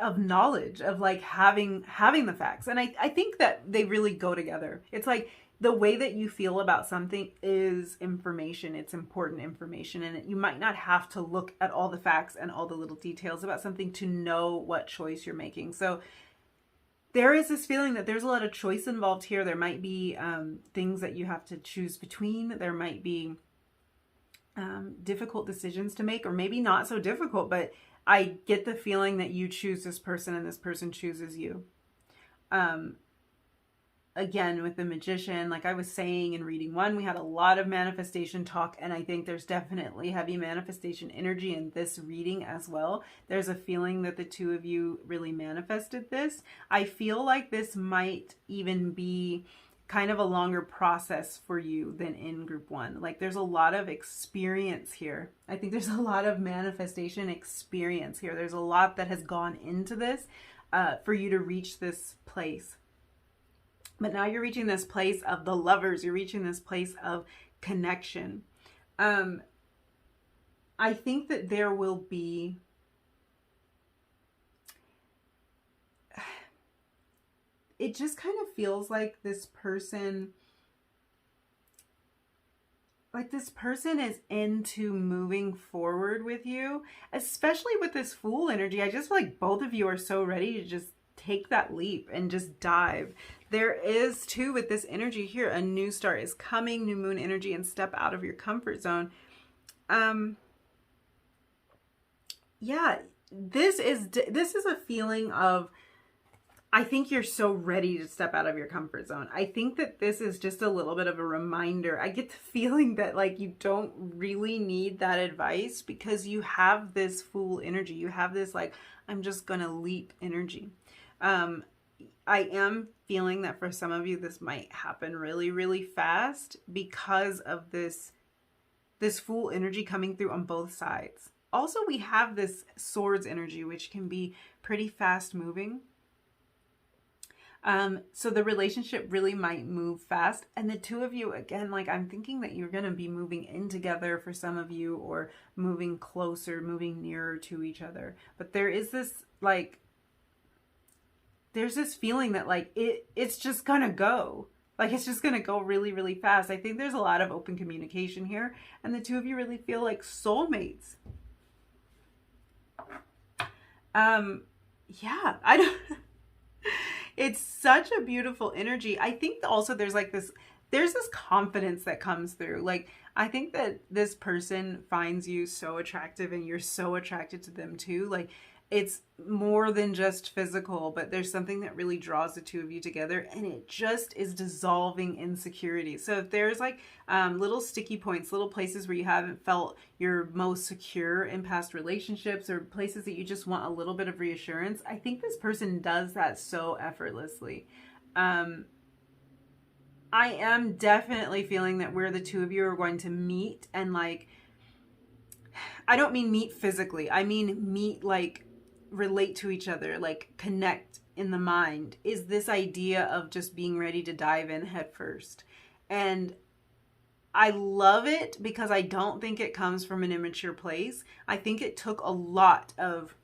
of knowledge, of like having the facts. And I think that they really go together. It's like the way that you feel about something is information. It's important information. And you might not have to look at all the facts and all the little details about something to know what choice you're making. So there is this feeling that there's a lot of choice involved here. There might be things that you have to choose between. There might be difficult decisions to make, or maybe not so difficult, but I get the feeling that you choose this person and this person chooses you. Again, with the Magician, like I was saying in reading one, we had a lot of manifestation talk, and I think there's definitely heavy manifestation energy in this reading as well. There's a feeling that the two of you really manifested this. I feel like this might even be kind of a longer process for you than in group one. Like there's a lot of experience here. I think there's a lot of manifestation experience here. There's a lot that has gone into this for you to reach this place. But now you're reaching this place of the Lovers. You're reaching this place of connection. I think that there will be it just kind of feels like this person is into moving forward with you, especially with this Fool energy. I just feel like both of you are so ready to just take that leap and just dive. There is too, with this energy here, a new start is coming, new moon energy, and step out of your comfort zone. Yeah, this is a feeling of, I think you're so ready to step out of your comfort zone. I think that this is just a little bit of a reminder. I get the feeling that like you don't really need that advice because you have this Fool energy. You have this like, I'm just gonna leap energy. I am feeling that for some of you, this might happen really, really fast because of this Fool energy coming through on both sides. Also, we have this Swords energy, which can be pretty fast moving. So the relationship really might move fast. And the two of you, again, like I'm thinking that you're going to be moving in together for some of you, or moving closer, moving nearer to each other. But there is this like, there's this feeling that like it's just going to go. Like it's just going to go really, really fast. I think there's a lot of open communication here. And the two of you really feel like soulmates. Yeah, I don't... It's such a beautiful energy. I think also there's this confidence that comes through. Like, I think that this person finds you so attractive and you're so attracted to them too. Like, it's more than just physical, but there's something that really draws the two of you together, and it just is dissolving insecurity. So if there's like little sticky points, little places where you haven't felt your most secure in past relationships, or places that you just want a little bit of reassurance, I think this person does that so effortlessly. I am definitely feeling that where the two of you are going to meet, and like, I don't mean meet physically, I mean meet like relate to each other, like connect in the mind, is this idea of just being ready to dive in head first. And I love it because I don't think it comes from an immature place. I think it took a lot of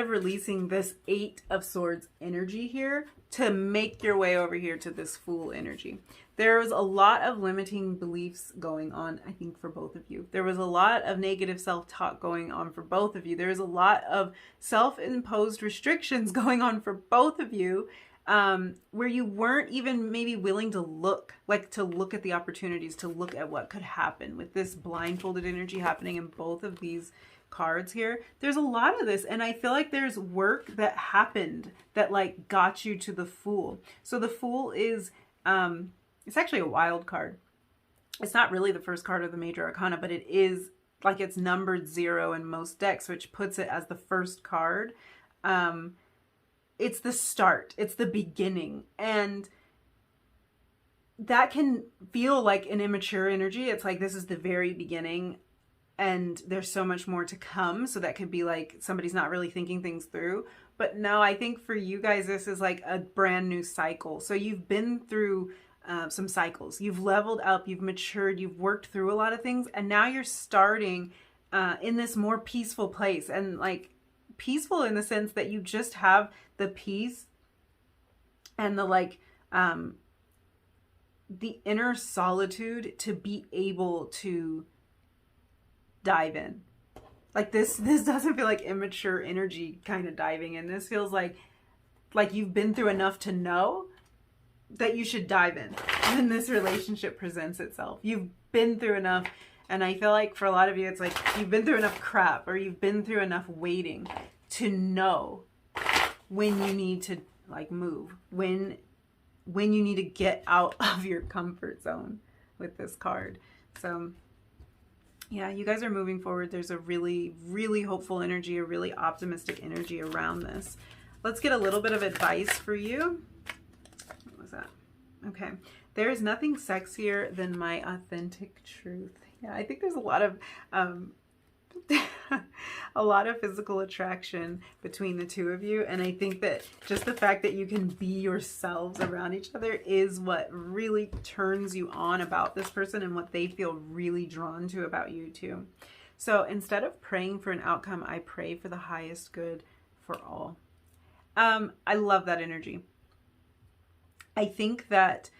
releasing this 8 of Swords energy here to make your way over here to this Fool energy. There was a lot of limiting beliefs going on, I think, for both of you. There was a lot of negative self-talk going on for both of you. There was a lot of self-imposed restrictions going on for both of you, where you weren't even maybe willing to look at the opportunities, to look at what could happen with this blindfolded energy happening in both of these cards here. There's a lot of this, and I feel like there's work that happened that like got you to the Fool. So the Fool is it's actually a wild card. It's not really the first card of the major arcana, but it is like, it's numbered 0 in most decks, which puts it as the first card. It's the start, it's the beginning, and that can feel like an immature energy. It's like, this is the very beginning and there's so much more to come. So that could be like somebody's not really thinking things through. But no, I think for you guys, this is like a brand new cycle. So you've been through some cycles, you've leveled up, you've matured, you've worked through a lot of things, and now you're starting in this more peaceful place. And like, peaceful in the sense that you just have the peace and the like the inner solitude to be able to dive in. Like this doesn't feel like immature energy kind of diving in. This feels like you've been through enough to know that you should dive in when this relationship presents itself. You've been through enough, and I feel like for a lot of you, it's like you've been through enough crap, or you've been through enough waiting to know when you need to like move, when you need to get out of your comfort zone with this card. So yeah, you guys are moving forward. There's a really, really hopeful energy, a really optimistic energy around this. Let's get a little bit of advice for you. What was that? Okay. There is nothing sexier than my authentic truth. Yeah, I think there's a lot of physical attraction between the two of you, and I think that just the fact that you can be yourselves around each other is what really turns you on about this person, and what they feel really drawn to about you too. So instead of praying for an outcome, I pray for the highest good for all. I love that energy. I think that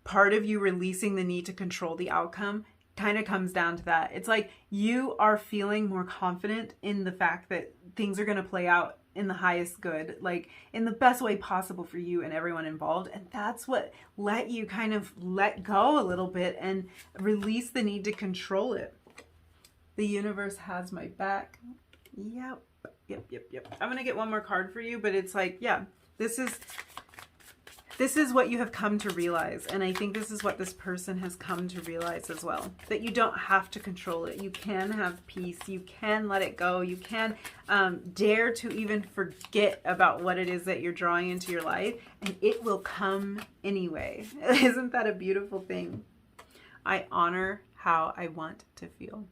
part of you releasing the need to control the outcome kind of comes down to that. It's like you are feeling more confident in the fact that things are going to play out in the highest good, like in the best way possible for you and everyone involved. And that's what let you kind of let go a little bit and release the need to control it. The universe has my back. Yep. I'm going to get one more card for you, but it's like, yeah, this is what you have come to realize. And I think this is what this person has come to realize as well. That you don't have to control it. You can have peace. You can let it go. You can dare to even forget about what it is that you're drawing into your life. And it will come anyway. Isn't that a beautiful thing? I honor how I want to feel.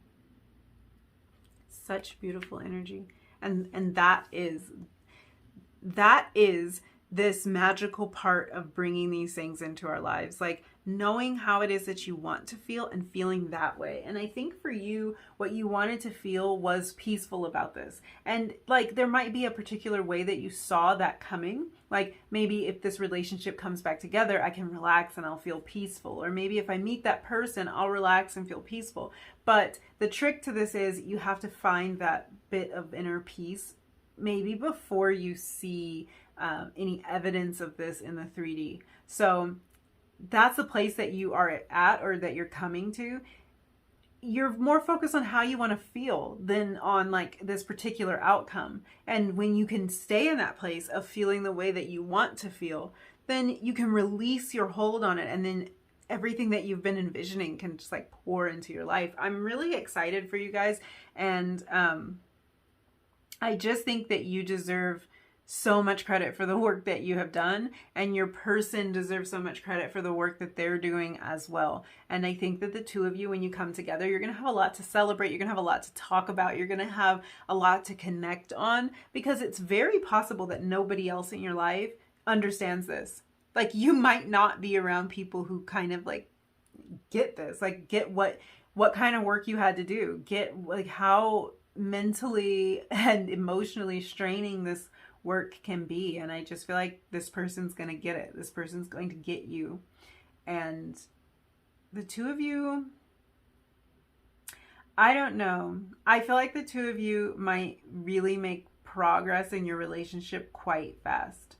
Such beautiful energy. And that is this magical part of bringing these things into our lives, like knowing how it is that you want to feel and feeling that way. And I think for you, what you wanted to feel was peaceful about this. And like, there might be a particular way that you saw that coming. Like maybe if this relationship comes back together, I can relax and I'll feel peaceful. Or maybe if I meet that person, I'll relax and feel peaceful. But the trick to this is you have to find that bit of inner peace maybe before you see any evidence of this in the 3D. So that's the place that you are at, or that you're coming to. you're more focused on how you want to feel than on like this particular outcome. And when you can stay in that place of feeling the way that you want to feel, then you can release your hold on it, and then everything that you've been envisioning can just like pour into your life. I'm really excited for you guys, and I just think that you deserve so much credit for the work that you have done, and your person deserves so much credit for the work that they're doing as well. And I think that the two of you, when you come together, you're going to have a lot to celebrate. You're going to have a lot to talk about. You're going to have a lot to connect on, because it's very possible that nobody else in your life understands this. Like, you might not be around people who kind of like get this, like get what kind of work you had to do, get like how mentally and emotionally straining this work can be. And I just feel like this person's going to get it. This person's going to get you. And the two of you, I don't know. I feel like the two of you might really make progress in your relationship quite fast.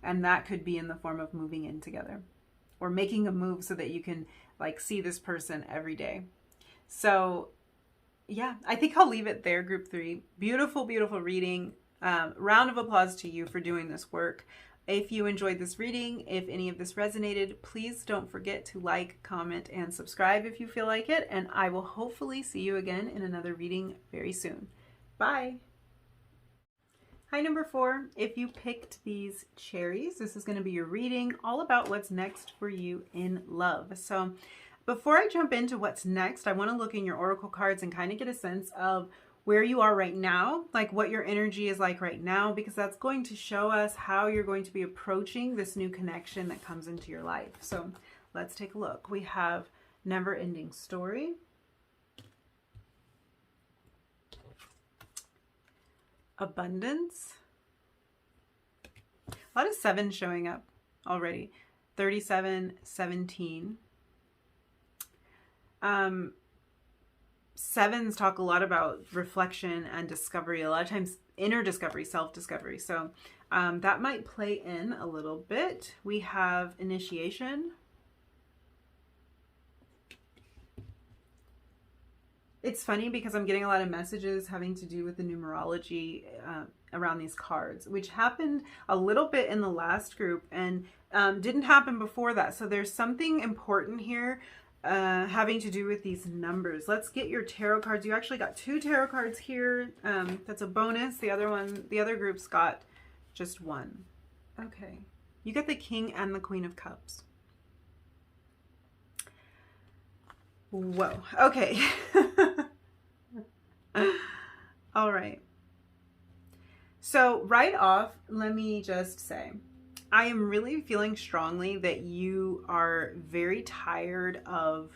And that could be in the form of moving in together or making a move so that you can like see this person every day. So yeah, I think I'll leave it there, group 3. Beautiful, beautiful reading. Round of applause to you for doing this work. If you enjoyed this reading, if any of this resonated, please don't forget to like, comment, and subscribe if you feel like it. And I will hopefully see you again in another reading very soon. Bye. Hi, number 4. If you picked these cherries, this is going to be your reading all about what's next for you in love. So before I jump into what's next, I want to look in your oracle cards and kind of get a sense of where you are right now, like what your energy is like right now, because that's going to show us how you're going to be approaching this new connection that comes into your life. So let's take a look. We have Never Ending Story, Abundance, a lot of 7 showing up already, 37, 17. 7s talk a lot about reflection and discovery, a lot of times inner discovery, self-discovery. So that might play in a little bit. We have Initiation. It's funny because I'm getting a lot of messages having to do with the numerology around these cards, which happened a little bit in the last group and didn't happen before that. So there's something important here having to do with these numbers. Let's get your tarot cards. You actually got 2 tarot cards here. That's a bonus. The other group's got just 1. Okay. You got the King and the Queen of Cups. Whoa. Okay. All right. So right off, let me just say, I am really feeling strongly that you are very tired of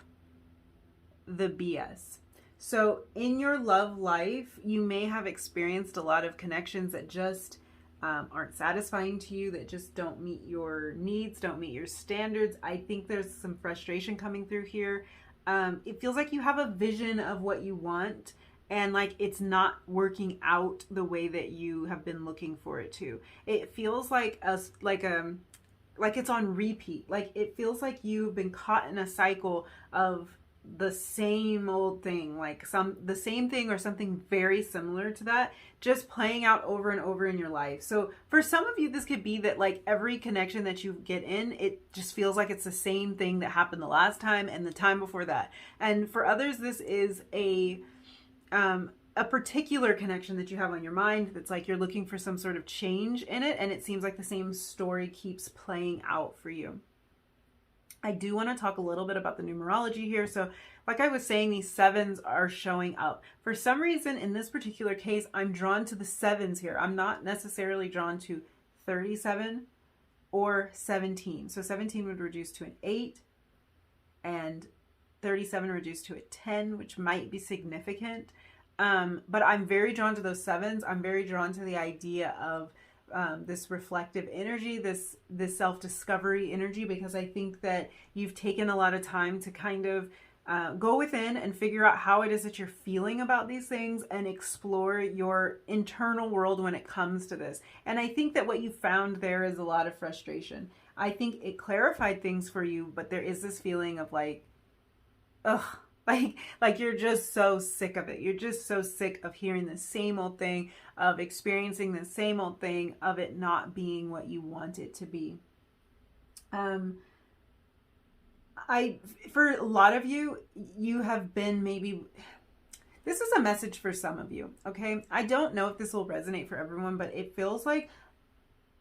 the BS. So in your love life, you may have experienced a lot of connections that just aren't satisfying to you, that just don't meet your needs, don't meet your standards. I think there's some frustration coming through here. It feels like you have a vision of what you want, and like it's not working out the way that you have been looking for it to. It feels like like it's on repeat. Like it feels like you've been caught in a cycle of the same old thing, like the same thing or something very similar to that, just playing out over and over in your life. So for some of you, this could be that like every connection that you get in, it just feels like it's the same thing that happened the last time and the time before that. And for others, this is a particular connection that you have on your mind that's like you're looking for some sort of change in it, and it seems like the same story keeps playing out for you. I do want to talk a little bit about the numerology here. So like I was saying, these 7s are showing up. For some reason, in this particular case, I'm drawn to the 7s here. I'm not necessarily drawn to 37 or 17. So 17 would reduce to an 8, and 37 reduced to a 10, which might be significant. But I'm very drawn to those 7s. I'm very drawn to the idea of this reflective energy, this self-discovery energy, because I think that you've taken a lot of time to kind of go within and figure out how it is that you're feeling about these things and explore your internal world when it comes to this. And I think that what you found there is a lot of frustration. I think it clarified things for you, but there is this feeling of like, ugh, Like you're just so sick of it. You're just so sick of hearing the same old thing, of experiencing the same old thing, of it not being what you want it to be. Um, for a lot of you, you have been maybe, this is a message for some of you, okay? I don't know if this will resonate for everyone, but it feels like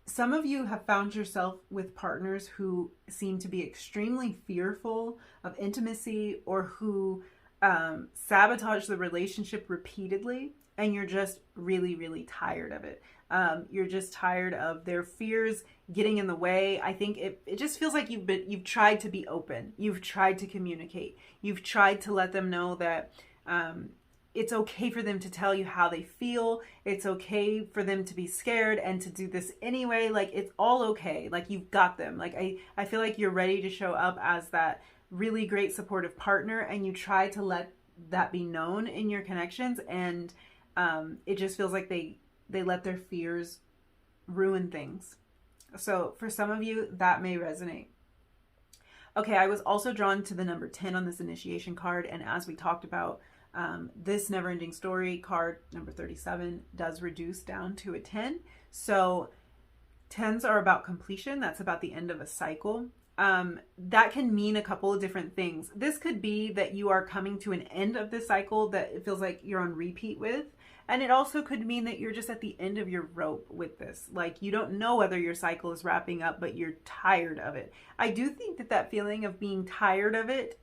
some of you have found yourself with partners who seem to be extremely fearful of intimacy, or who sabotage the relationship repeatedly, and you're just really, really tired of it. You're just tired of their fears getting in the way. I think it just feels like you've tried to be open. You've tried to communicate. You've tried to let them know that it's okay for them to tell you how they feel. It's okay for them to be scared and to do this anyway. Like, it's all okay. Like, you've got them. Like, I feel like you're ready to show up as that really great supportive partner, and you try to let that be known in your connections, and it just feels like they let their fears ruin things. So for some of you, that may resonate. Okay, I was also drawn to the number 10 on this initiation card, and as we talked about, this Never-Ending Story card, number 37, does reduce down to a 10. So 10s are about completion. That's about the end of a cycle. That can mean a couple of different things. This could be that you are coming to an end of this cycle that it feels like you're on repeat with. And it also could mean that you're just at the end of your rope with this. Like, you don't know whether your cycle is wrapping up, but you're tired of it. I do think that feeling of being tired of it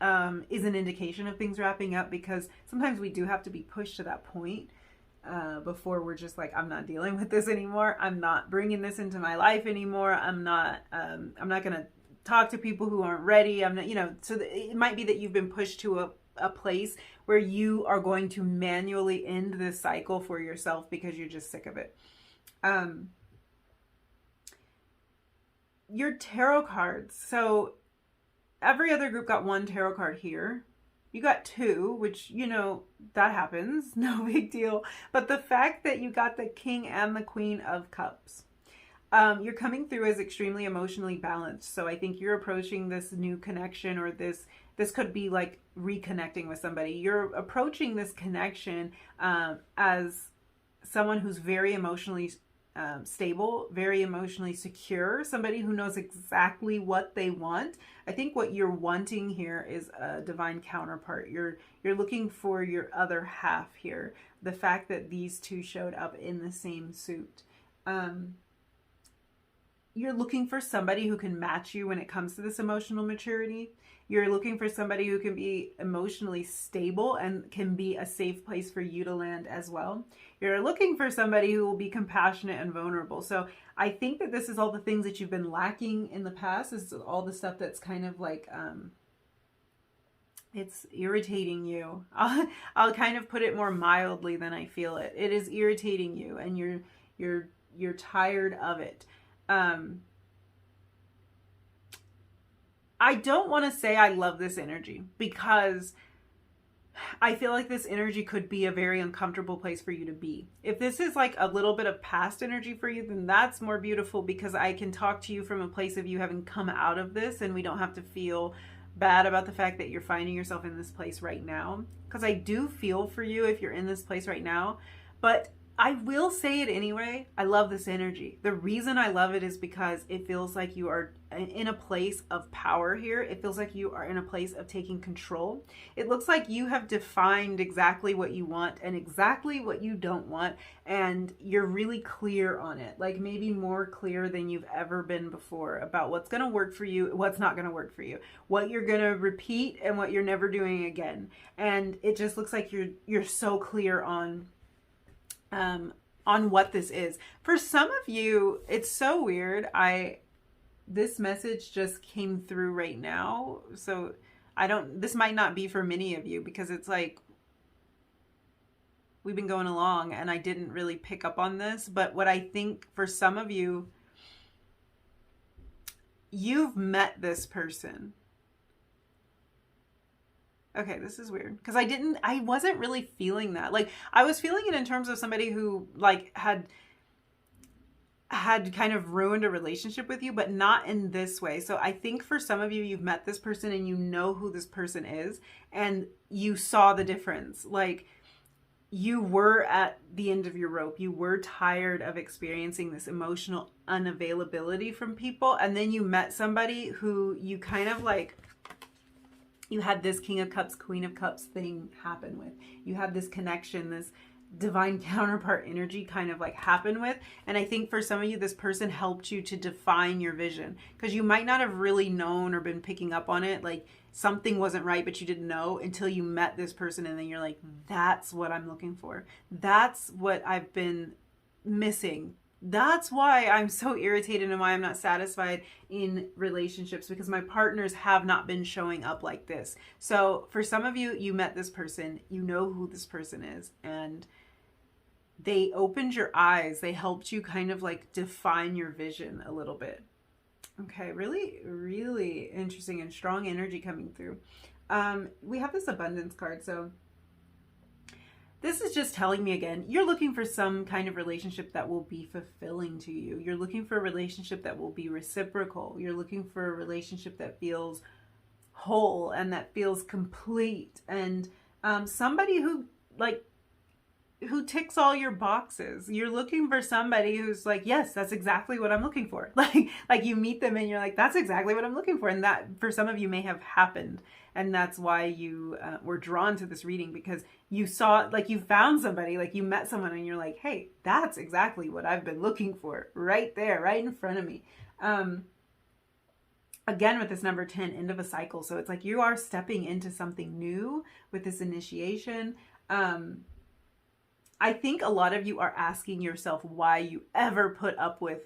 is an indication of things wrapping up, because sometimes we do have to be pushed to that point before we're just like, I'm not dealing with this anymore. I'm not bringing this into my life anymore. I'm not going to talk to people who aren't ready. I'm not, so it might be that you've been pushed to a place where you are going to manually end this cycle for yourself because you're just sick of it. Your tarot cards. So every other group got one tarot card here. You got two, which, that happens. No big deal. But the fact that you got the King and the Queen of Cups. You're coming through as extremely emotionally balanced. So I think you're approaching this new connection, or this could be like reconnecting with somebody. You're approaching this connection as someone who's very emotionally stable, very emotionally secure, somebody who knows exactly what they want. I think what you're wanting here is a divine counterpart. You're looking for your other half here. The fact that these two showed up in the same suit. You're looking for somebody who can match you when it comes to this emotional maturity. You're looking for somebody who can be emotionally stable and can be a safe place for you to land as well. You're looking for somebody who will be compassionate and vulnerable. So I think that this is all the things that you've been lacking in the past. This is all the stuff that's kind of like, it's irritating you. I'll kind of put it more mildly than I feel it. It is irritating you, and you're tired of it. I don't want to say I love this energy, because I feel like this energy could be a very uncomfortable place for you to be. If this is like a little bit of past energy for you, then that's more beautiful, because I can talk to you from a place of you having come out of this, and we don't have to feel bad about the fact that you're finding yourself in this place right now. Because I do feel for you if you're in this place right now, but I will say it anyway. I love this energy. The reason I love it is because it feels like you are in a place of power here. It feels like you are in a place of taking control. It looks like you have defined exactly what you want and exactly what you don't want, and you're really clear on it. Like, maybe more clear than you've ever been before about what's going to work for you, what's not going to work for you, what you're going to repeat and what you're never doing again. And it just looks like you're so clear on what this is. For some of you, it's so weird. This message just came through right now. So this might not be for many of you, because it's like, we've been going along and I didn't really pick up on this. But what I think for some of you, you've met this person. Okay, this is weird, because I wasn't really feeling that. Like, I was feeling it in terms of somebody who like had had kind of ruined a relationship with you, but not in this way. So I think for some of you, you've met this person and you know who this person is, and you saw the difference. Like, you were at the end of your rope. You were tired of experiencing this emotional unavailability from people. And then you met somebody who you kind of like, you had this King of Cups, Queen of Cups thing happen with. You had this connection, this divine counterpart energy kind of like happen with. And I think for some of you, this person helped you to define your vision, because you might not have really known or been picking up on it. Like, something wasn't right, but you didn't know until you met this person. And then you're like, that's what I'm looking for. That's what I've been missing. That's why I'm so irritated and why I'm not satisfied in relationships, because my partners have not been showing up like this. So for some of you, you met this person, you know who this person is, and they opened your eyes. They helped you kind of like define your vision a little bit. Okay, really, really interesting and strong energy coming through. We have this abundance card. So this is just telling me again, you're looking for some kind of relationship that will be fulfilling to you. You're looking for a relationship that will be reciprocal. You're looking for a relationship that feels whole and that feels complete. And somebody who ticks all your boxes. You're looking for somebody who's like, yes, that's exactly what I'm looking for. Like you meet them and you're like, that's exactly what I'm looking for. And that for some of you may have happened. And that's why you were drawn to this reading, because you saw, like, you found somebody, like you met someone and you're like, hey, that's exactly what I've been looking for right there, right in front of me. Again, with this number 10, end of a cycle. So it's like you are stepping into something new with this initiation. I think a lot of you are asking yourself why you ever put up with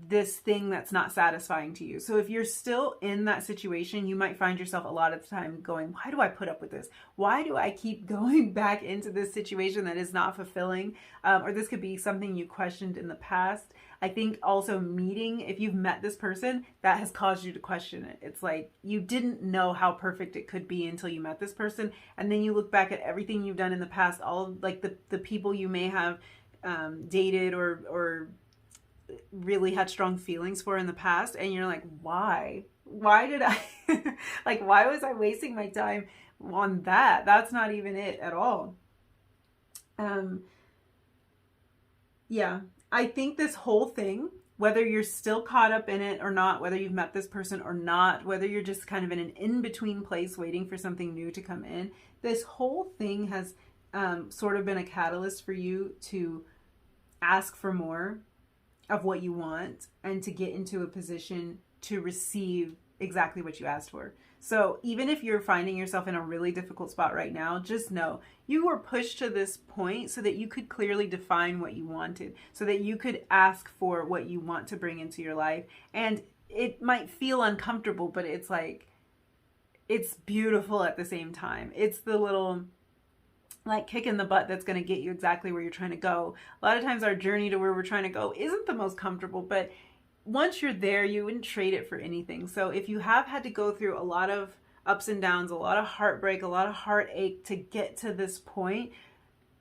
this thing that's not satisfying to you. So if you're still in that situation, you might find yourself a lot of the time going, why do I put up with this? Why do I keep going back into this situation that is not fulfilling? Or this could be something you questioned in the past. I think also meeting, if you've met this person, that has caused you to question it. It's like you didn't know how perfect it could be until you met this person. And then you look back at everything you've done in the past, all of, like the people you may have dated or really had strong feelings for in the past, and you're like, why did I like, why was I wasting my time on that? That's not even it at all. Yeah, I think this whole thing, whether you're still caught up in it or not, whether you've met this person or not, whether you're just kind of in an in-between place waiting for something new to come in, this whole thing has sort of been a catalyst for you to ask for more of what you want and to get into a position to receive exactly what you asked for. So even if you're finding yourself in a really difficult spot right now, just know you were pushed to this point so that you could clearly define what you wanted, so that you could ask for what you want to bring into your life. And it might feel uncomfortable, but it's like, it's beautiful at the same time. It's the little like kick in the butt that's going to get you exactly where you're trying to go. A lot of times our journey to where we're trying to go isn't the most comfortable, but once you're there, you wouldn't trade it for anything. So if you have had to go through a lot of ups and downs, a lot of heartbreak, a lot of heartache to get to this point,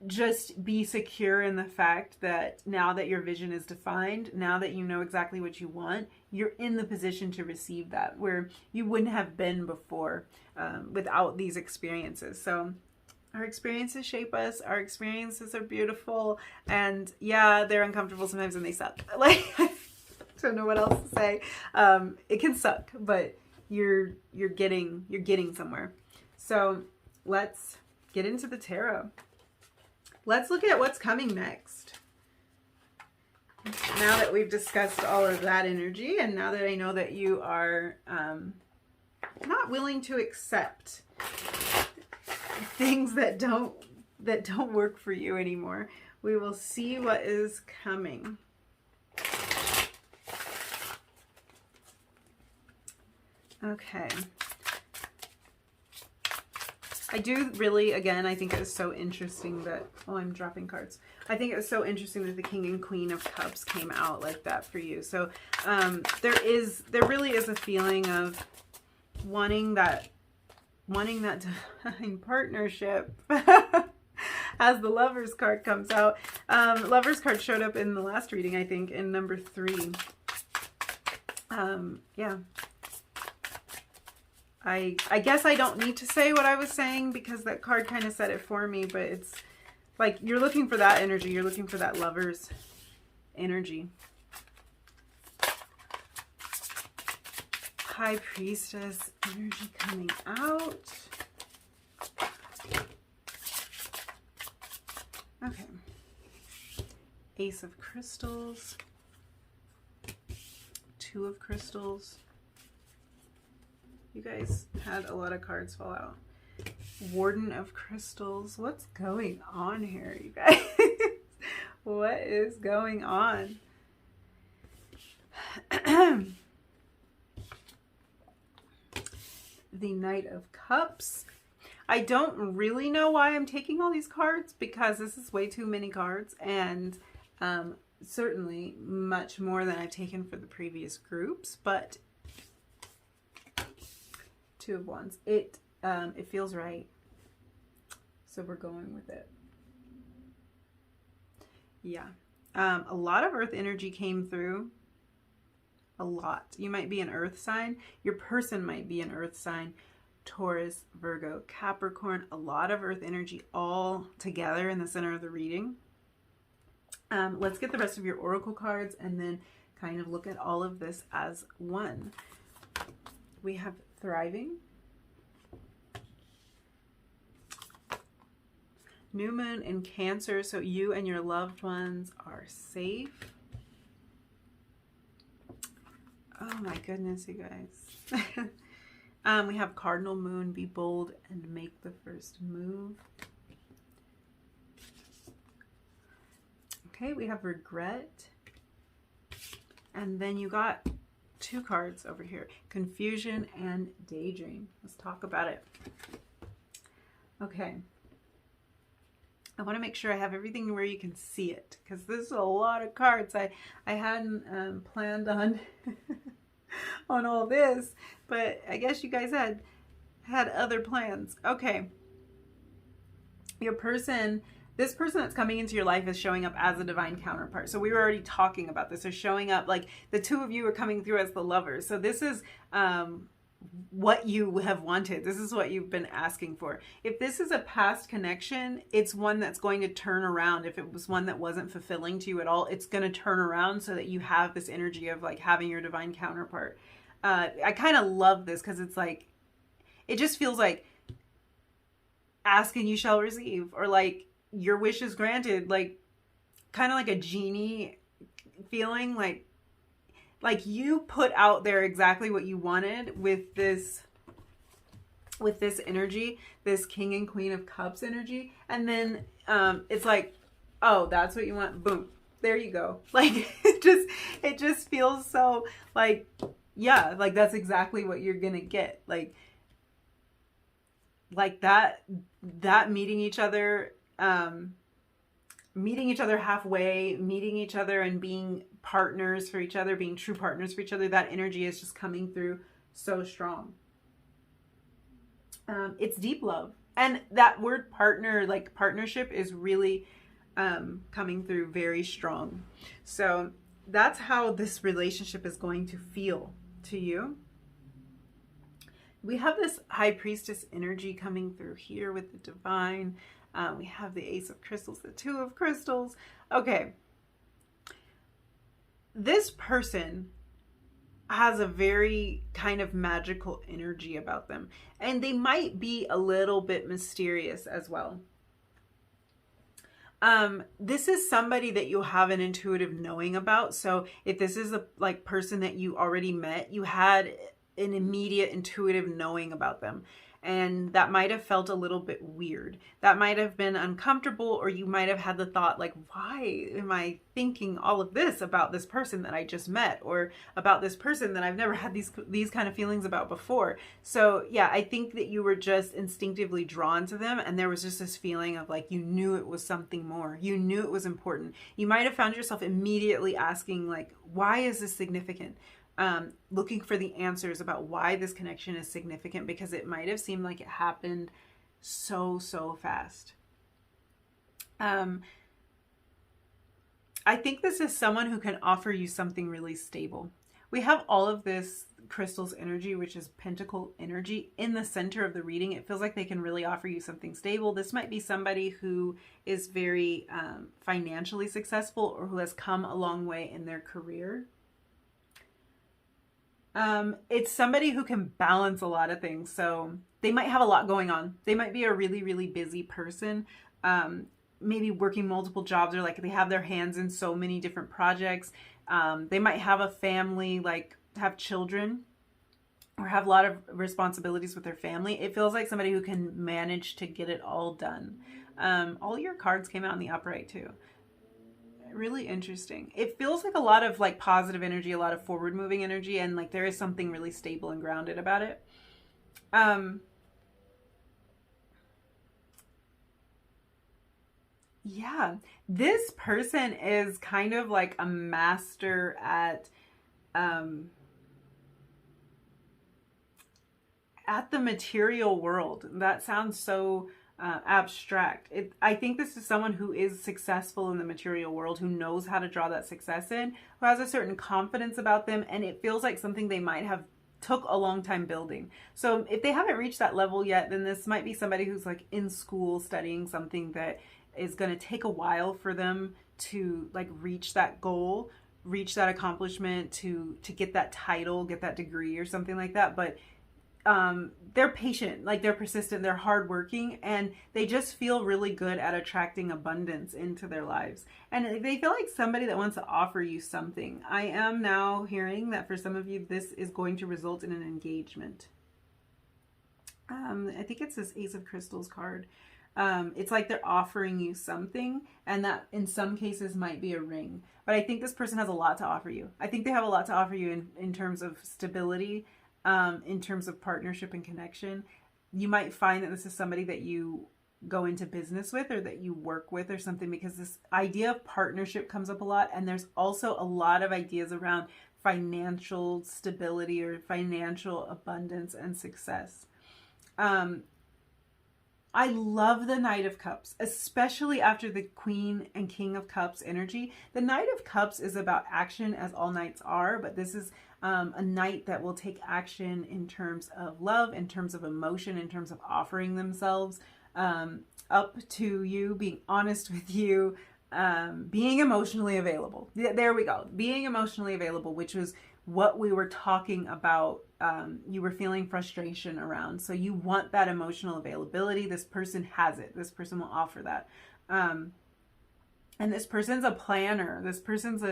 just be secure in the fact that now that your vision is defined, now that you know exactly what you want, you're in the position to receive that, where you wouldn't have been before without these experiences. So our experiences shape us. Our experiences are beautiful. And yeah, they're uncomfortable sometimes and they suck. Like, I don't know what else to say. It can suck, but you're getting somewhere. So let's get into the tarot. Let's look at what's coming next. Now that we've discussed all of that energy, and now that I know that you are not willing to accept things that don't work for you anymore, we will see what is coming. Okay. I do really, again, I think it was so interesting that, oh, I'm dropping cards. I think it was so interesting that the King and Queen of Cups came out like that for you. So there really is a feeling of wanting that divine partnership. as the Lovers card comes out. Lovers card showed up in the last reading, I think, in number 3. Yeah. I guess I don't need to say what I was saying because that card kind of said it for me, but it's like you're looking for that energy. You're looking for that Lovers energy. High Priestess energy coming out. Okay. Ace of Crystals. 2 of Crystals. You guys had a lot of cards fall out. Warden of Crystals. What's going on here, you guys? What is going on? The Knight of Cups. I don't really know why I'm taking all these cards because this is way too many cards, and certainly much more than I've taken for the previous groups, but 2 of Wands. It feels right. So we're going with it. Yeah. A lot of earth energy came through. A lot. You might be an earth sign. Your person might be an earth sign. Taurus, Virgo, Capricorn. A lot of earth energy all together in the center of the reading. Let's get the rest of your oracle cards and then kind of look at all of this as one. We have Thriving. New moon in Cancer, so you and your loved ones are safe. Oh my goodness, you guys. We have Cardinal Moon, be bold and make the first move. Okay, we have Regret. And then you got 2 cards over here, Confusion and Daydream. Let's talk about it. Okay. I want to make sure I have everything where you can see it because this is a lot of cards. I hadn't planned on on all this, but I guess you guys had other plans. Okay. Your person, this person that's coming into your life is showing up as a divine counterpart. So we were already talking about this. They're showing up like the 2 of you are coming through as the lovers. So this is what you have wanted. This is what you've been asking for. If this is a past connection, it's one that's going to turn around. If it was one that wasn't fulfilling to you at all, it's going to turn around so that you have this energy of like having your divine counterpart. I kind of love this because it's like, it just feels like ask and you shall receive, or like your wish is granted, like kind of like a genie feeling, like you put out there exactly what you wanted with this energy, this King and Queen of Cups energy. And then it's like, oh, that's what you want. Boom. There you go. Like it just feels so like, yeah, like that's exactly what you're going to get. Like that meeting each other halfway, meeting each other and being partners for each other, being true partners for each other, that energy is just coming through so strong. It's deep love. And that word partner, like partnership, is really coming through very strong. So that's how this relationship is going to feel to you. We have this High Priestess energy coming through here with the divine. We have the Ace of Crystals, the 2 of Crystals. Okay. This person has a very kind of magical energy about them. And they might be a little bit mysterious as well. This is somebody that you have an intuitive knowing about. So if this is a like person that you already met, you had an immediate intuitive knowing about them. And that might have felt a little bit weird. That might have been uncomfortable, or you might have had the thought like, why am I thinking all of this about this person that I just met, or about this person that I've never had these kind of feelings about before? So yeah, I think that you were just instinctively drawn to them, and there was just this feeling of like, you knew it was something more. You knew it was important. You might have found yourself immediately asking like, why is this significant? Looking for the answers about why this connection is significant, because it might have seemed like it happened so fast. Um, I think this is someone who can offer you something really stable. We have all of this crystal's energy, which is pentacle energy, in the center of the reading. It feels like they can really offer you something stable. This might be somebody who is very financially successful, or who has come a long way in their career. It's somebody who can balance a lot of things. So they might have a lot going on. They might be a really, really busy person. Maybe working multiple jobs, or like they have their hands in so many different projects. They might have a family, like have children, or have a lot of responsibilities with their family. It feels like somebody who can manage to get it all done. All your cards came out in the upright too. Really interesting. It feels like a lot of like positive energy, a lot of forward moving energy, and like there is something really stable and grounded about it. Yeah, this person is kind of like a master um at the material world. That sounds so abstract. I think this is someone who is successful in the material world, who knows how to draw that success in, who has a certain confidence about them, and it feels like something they might have took a long time building. So if they haven't reached that level yet, then this might be somebody who's like in school studying something that is going to take a while for them to like reach that goal, reach that accomplishment, to get that title, get that degree or something like that. But they're patient, like they're persistent, they're hardworking, and they just feel really good at attracting abundance into their lives. And they feel like somebody that wants to offer you something. I am now hearing that for some of you, this is going to result in an engagement. I think it's this Ace of Crystals card. It's like they're offering you something, and that in some cases might be a ring. But I think this person has a lot to offer you. I think they have a lot to offer you in terms of stability, in terms of partnership and connection. You might find that this is somebody that you go into business with, or that you work with or something, because this idea of partnership comes up a lot. And there's also a lot of ideas around financial stability or financial abundance and success. I love the Knight of Cups, especially after the Queen and King of Cups energy. The Knight of Cups is about action, as all knights are, but this is a knight that will take action in terms of love, in terms of emotion, in terms of offering themselves up to you, being honest with you, being emotionally available. There we go. Being emotionally available, which was what we were talking about. You were feeling frustration around. So you want that emotional availability. This person has it. This person will offer that. And this person's a planner. This person's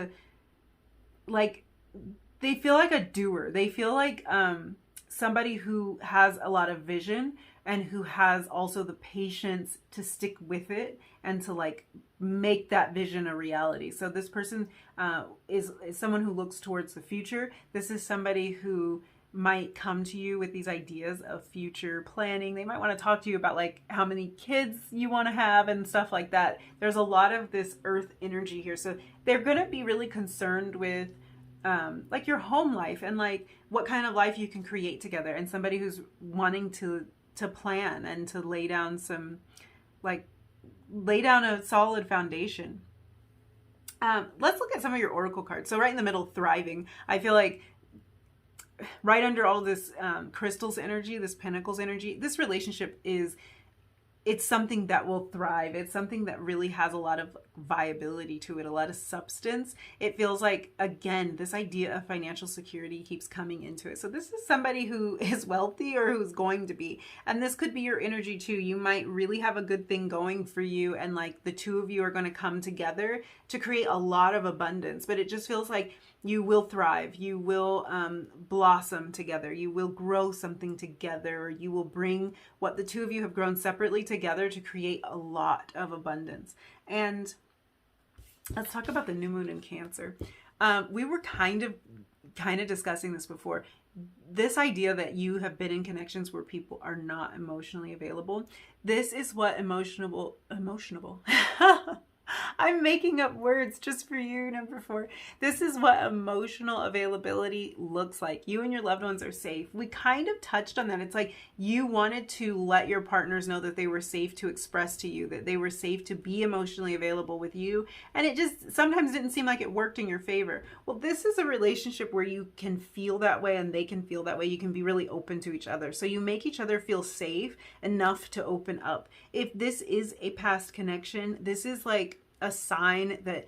like, they feel like a doer. They feel like somebody who has a lot of vision, and who has also the patience to stick with it and to like make that vision a reality. So this person is someone who looks towards the future. This is somebody who might come to you with these ideas of future planning. They might want to talk to you about like how many kids you want to have and stuff like that. There's a lot of this earth energy here. So they're going to be really concerned with like your home life, and like what kind of life you can create together, and somebody who's wanting to plan and to lay down a solid foundation. Let's look at some of your oracle cards. So right in the middle, thriving. I feel like right under all this crystals energy, this pentacles energy, this relationship it's something that will thrive. It's something that really has a lot of viability to it, a lot of substance. It feels like, again, this idea of financial security keeps coming into it. So this is somebody who is wealthy, or who's going to be. And this could be your energy too. You might really have a good thing going for you, and like the two of you are going to come together to create a lot of abundance. But it just feels like you will thrive. You will blossom together. You will grow something together. You will bring what the two of you have grown separately together to create a lot of abundance. And let's talk about the new moon in Cancer. We were kind of discussing this before. This idea that you have been in connections where people are not emotionally available. This is what emotional I'm making up words just for you, number 4. This is what emotional availability looks like. You and your loved ones are safe. We kind of touched on that. It's like you wanted to let your partners know that they were safe to express to you, that they were safe to be emotionally available with you. And it just sometimes didn't seem like it worked in your favor. Well, this is a relationship where you can feel that way and they can feel that way. You can be really open to each other. So you make each other feel safe enough to open up. If this is a past connection, this is like a sign that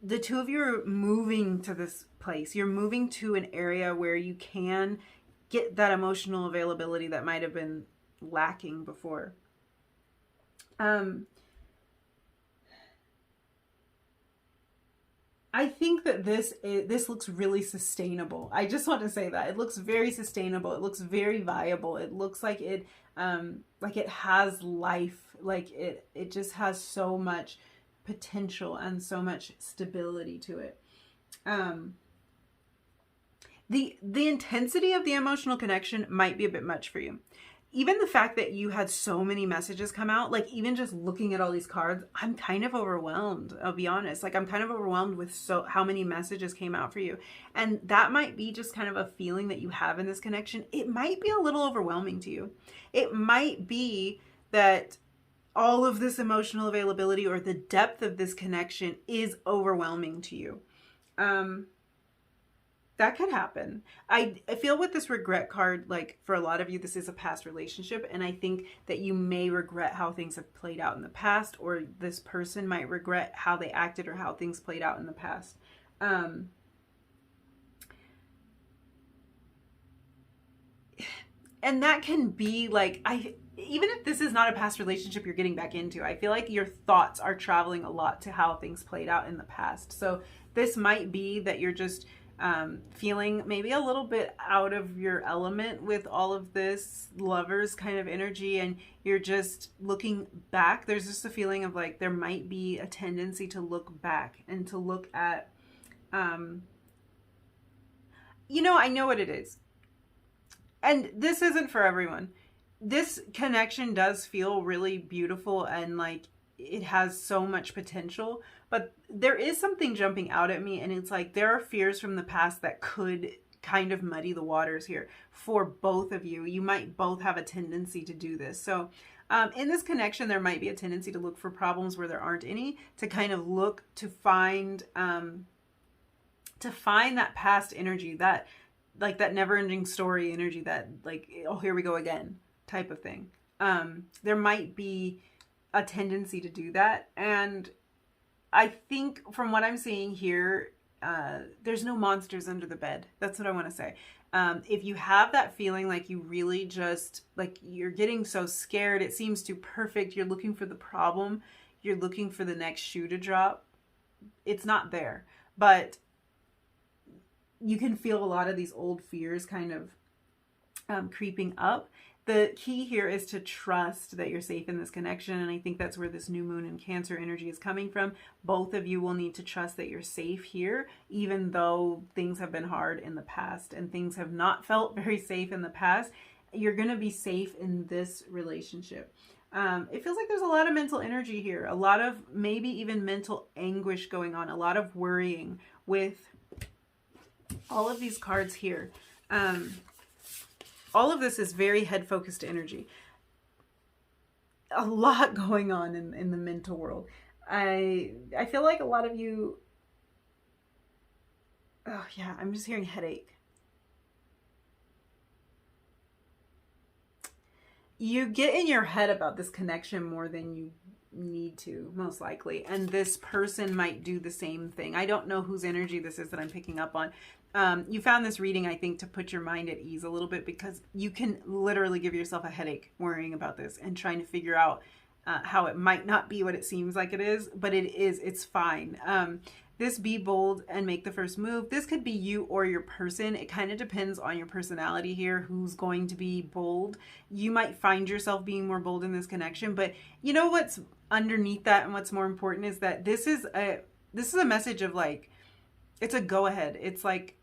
the two of you are moving to this place. You're moving to an area where you can get that emotional availability that might have been lacking before. I think that this looks really sustainable. I just want to say that it looks very sustainable. It looks very viable. It looks like it has life. Like it just has so much potential and so much stability to it. The intensity of the emotional connection might be a bit much for you. Even the fact that you had so many messages come out, like even just looking at all these cards, I'm kind of overwhelmed. I'll be honest. Like I'm kind of overwhelmed with how many messages came out for you. And that might be just kind of a feeling that you have in this connection. It might be a little overwhelming to you. It might be that all of this emotional availability or the depth of this connection is overwhelming to you. That could happen. I feel with this regret card, like for a lot of you, this is a past relationship. And I think that you may regret how things have played out in the past, or this person might regret how they acted or how things played out in the past. And that can be like, even if this is not a past relationship you're getting back into, I feel like your thoughts are traveling a lot to how things played out in the past. So this might be that you're just feeling maybe a little bit out of your element with all of this Lovers kind of energy, and you're just looking back. There's just a feeling of like there might be a tendency to look back and to look at, I know what it is. And this isn't for everyone. This connection does feel really beautiful and like it has so much potential, but there is something jumping out at me, and it's like there are fears from the past that could kind of muddy the waters here for both of you. You might both have a tendency to do this. So in this connection, there might be a tendency to look for problems where there aren't any, to kind of look to find that past energy, that like that never-ending story energy, that like, oh, here we go again type of thing. There might be a tendency to do that. And I think from what I'm seeing here, there's no monsters under the bed. That's what I want to say. If you have that feeling like you really just, like you're getting so scared, it seems too perfect, you're looking for the problem, you're looking for the next shoe to drop, it's not there. But you can feel a lot of these old fears kind of creeping up. The key here is to trust that you're safe in this connection. And I think that's where this new moon and Cancer energy is coming from. Both of you will need to trust that you're safe here, even though things have been hard in the past and things have not felt very safe in the past. You're going to be safe in this relationship. It feels like there's a lot of mental energy here, a lot of maybe even mental anguish going on, a lot of worrying with all of these cards here. All of this is very head-focused energy. A lot going on in the mental world. I feel like a lot of you... Oh, yeah, I'm just hearing headache. You get in your head about this connection more than you need to, most likely. And this person might do the same thing. I don't know whose energy this is that I'm picking up on. You found this reading, I think, to put your mind at ease a little bit, because you can literally give yourself a headache worrying about this and trying to figure out how it might not be what it seems like it is, but it is. It's fine. This be bold and make the first move. This could be you or your person. It kind of depends on your personality here, who's going to be bold. You might find yourself being more bold in this connection, but you know what's underneath that and what's more important is that this is a message of like, it's a go ahead. It's like,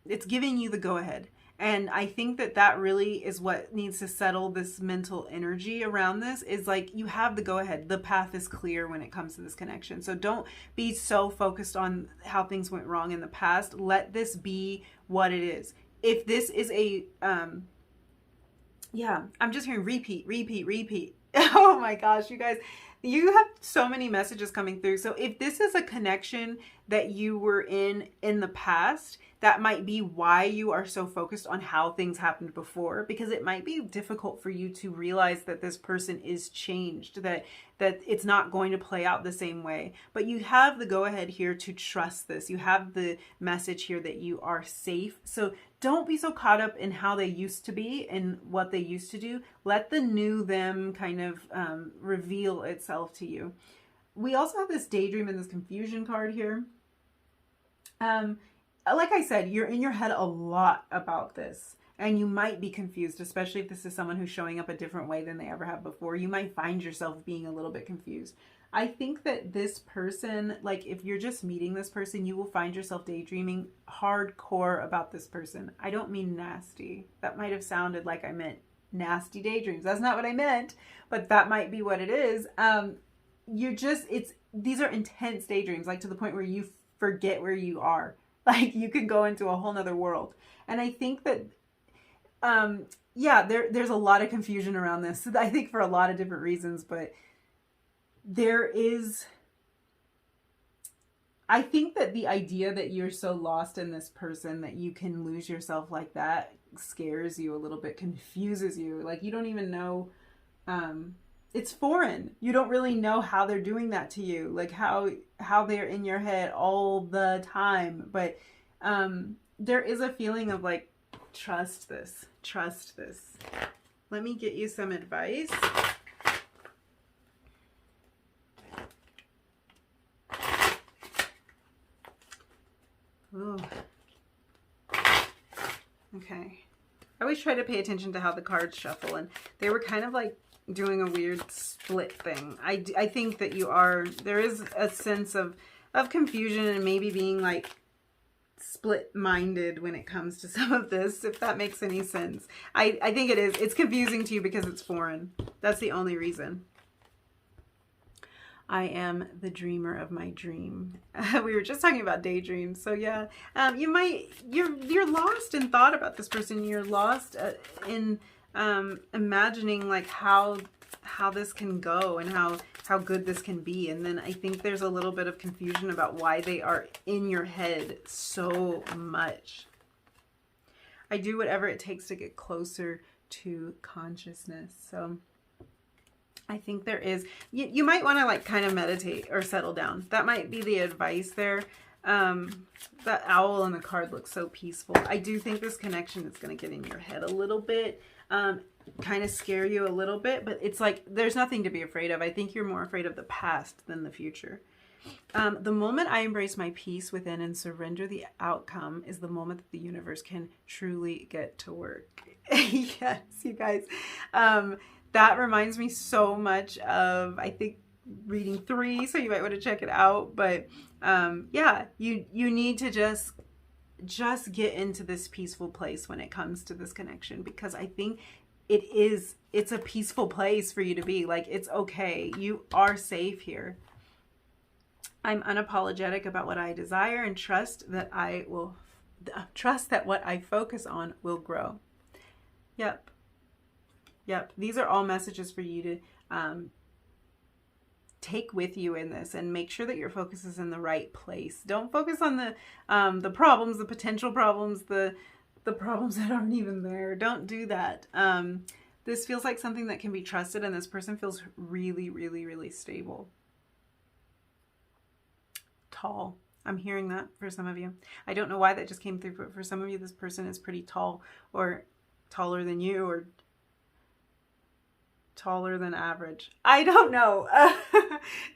it's giving you the go ahead. And I think that that really is what needs to settle this mental energy around this, is like, you have the go ahead. The path is clear when it comes to this connection. So don't be so focused on how things went wrong in the past. Let this be what it is. If this is a, yeah, I'm just hearing repeat, repeat, repeat. Oh my gosh, you guys, you have so many messages coming through. So if this is a connection that you were in the past, that might be why you are so focused on how things happened before, because it might be difficult for you to realize that this person is changed, that it's not going to play out the same way. But you have the go ahead here to trust this. You have the message here that you are safe. So don't be so caught up in how they used to be and what they used to do. Let the new them kind of reveal itself to you. We also have this daydream and this confusion card here. Like I said, you're in your head a lot about this, and you might be confused, especially if this is someone who's showing up a different way than they ever have before. You might find yourself being a little bit confused. I think that this person, like if you're just meeting this person, you will find yourself daydreaming hardcore about this person. I don't mean nasty. That might have sounded like I meant nasty daydreams. That's not what I meant, but that might be what it is. These are intense daydreams, like to the point where you forget where you are. Like you could go into a whole nother world. And I think that, there's a lot of confusion around this. I think for a lot of different reasons, but I think that the idea that you're so lost in this person that you can lose yourself like that scares you a little bit, confuses you. Like you don't even know, it's foreign. You don't really know how they're doing that to you, like how they're in your head all the time. But there is a feeling of like, trust this. Let me get you some advice. Ooh. Okay. I always try to pay attention to how the cards shuffle, and they were kind of like doing a weird split thing. I think that there is a sense of confusion and maybe being like split-minded when it comes to some of this, if that makes any sense. I think it is. It's confusing to you because it's foreign. That's the only reason. I am the dreamer of my dream. We were just talking about daydreams. So yeah, you're lost in thought about this person. You're lost in imagining like how this can go and how good this can be. And then I think there's a little bit of confusion about why they are in your head so much. I do whatever it takes to get closer to consciousness. So I think there is, you might want to like kind of meditate or settle down. That might be the advice there. That owl on the card looks so peaceful. I do think this connection is going to get in your head a little bit, kind of scare you a little bit, but it's like, there's nothing to be afraid of. I think you're more afraid of the past than the future. The moment I embrace my peace within and surrender the outcome is the moment that the universe can truly get to work. Yes, you guys. That reminds me so much of, I think, reading 3, so you might want to check it out. But yeah, you need to just get into this peaceful place when it comes to this connection, because I think it's a peaceful place for you to be. Like, it's okay. You are safe here. I'm unapologetic about what I desire and trust that what I focus on will grow. Yep. These are all messages for you to take with you in this, and make sure that your focus is in the right place. Don't focus on the problems, the potential problems, the problems that aren't even there. Don't do that. This feels like something that can be trusted, and this person feels really, really, really stable. Tall. I'm hearing that for some of you. I don't know why that just came through, but for some of you, this person is pretty tall, or taller than you, or taller than average. I don't know.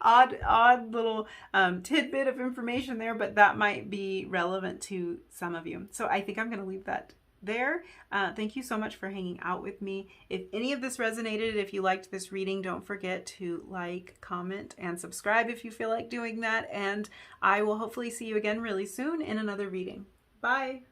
Odd little tidbit of information there, but that might be relevant to some of you. So I think I'm going to leave that there. Thank you so much for hanging out with me. If any of this resonated, if you liked this reading, don't forget to like, comment, and subscribe if you feel like doing that. And I will hopefully see you again really soon in another reading. Bye.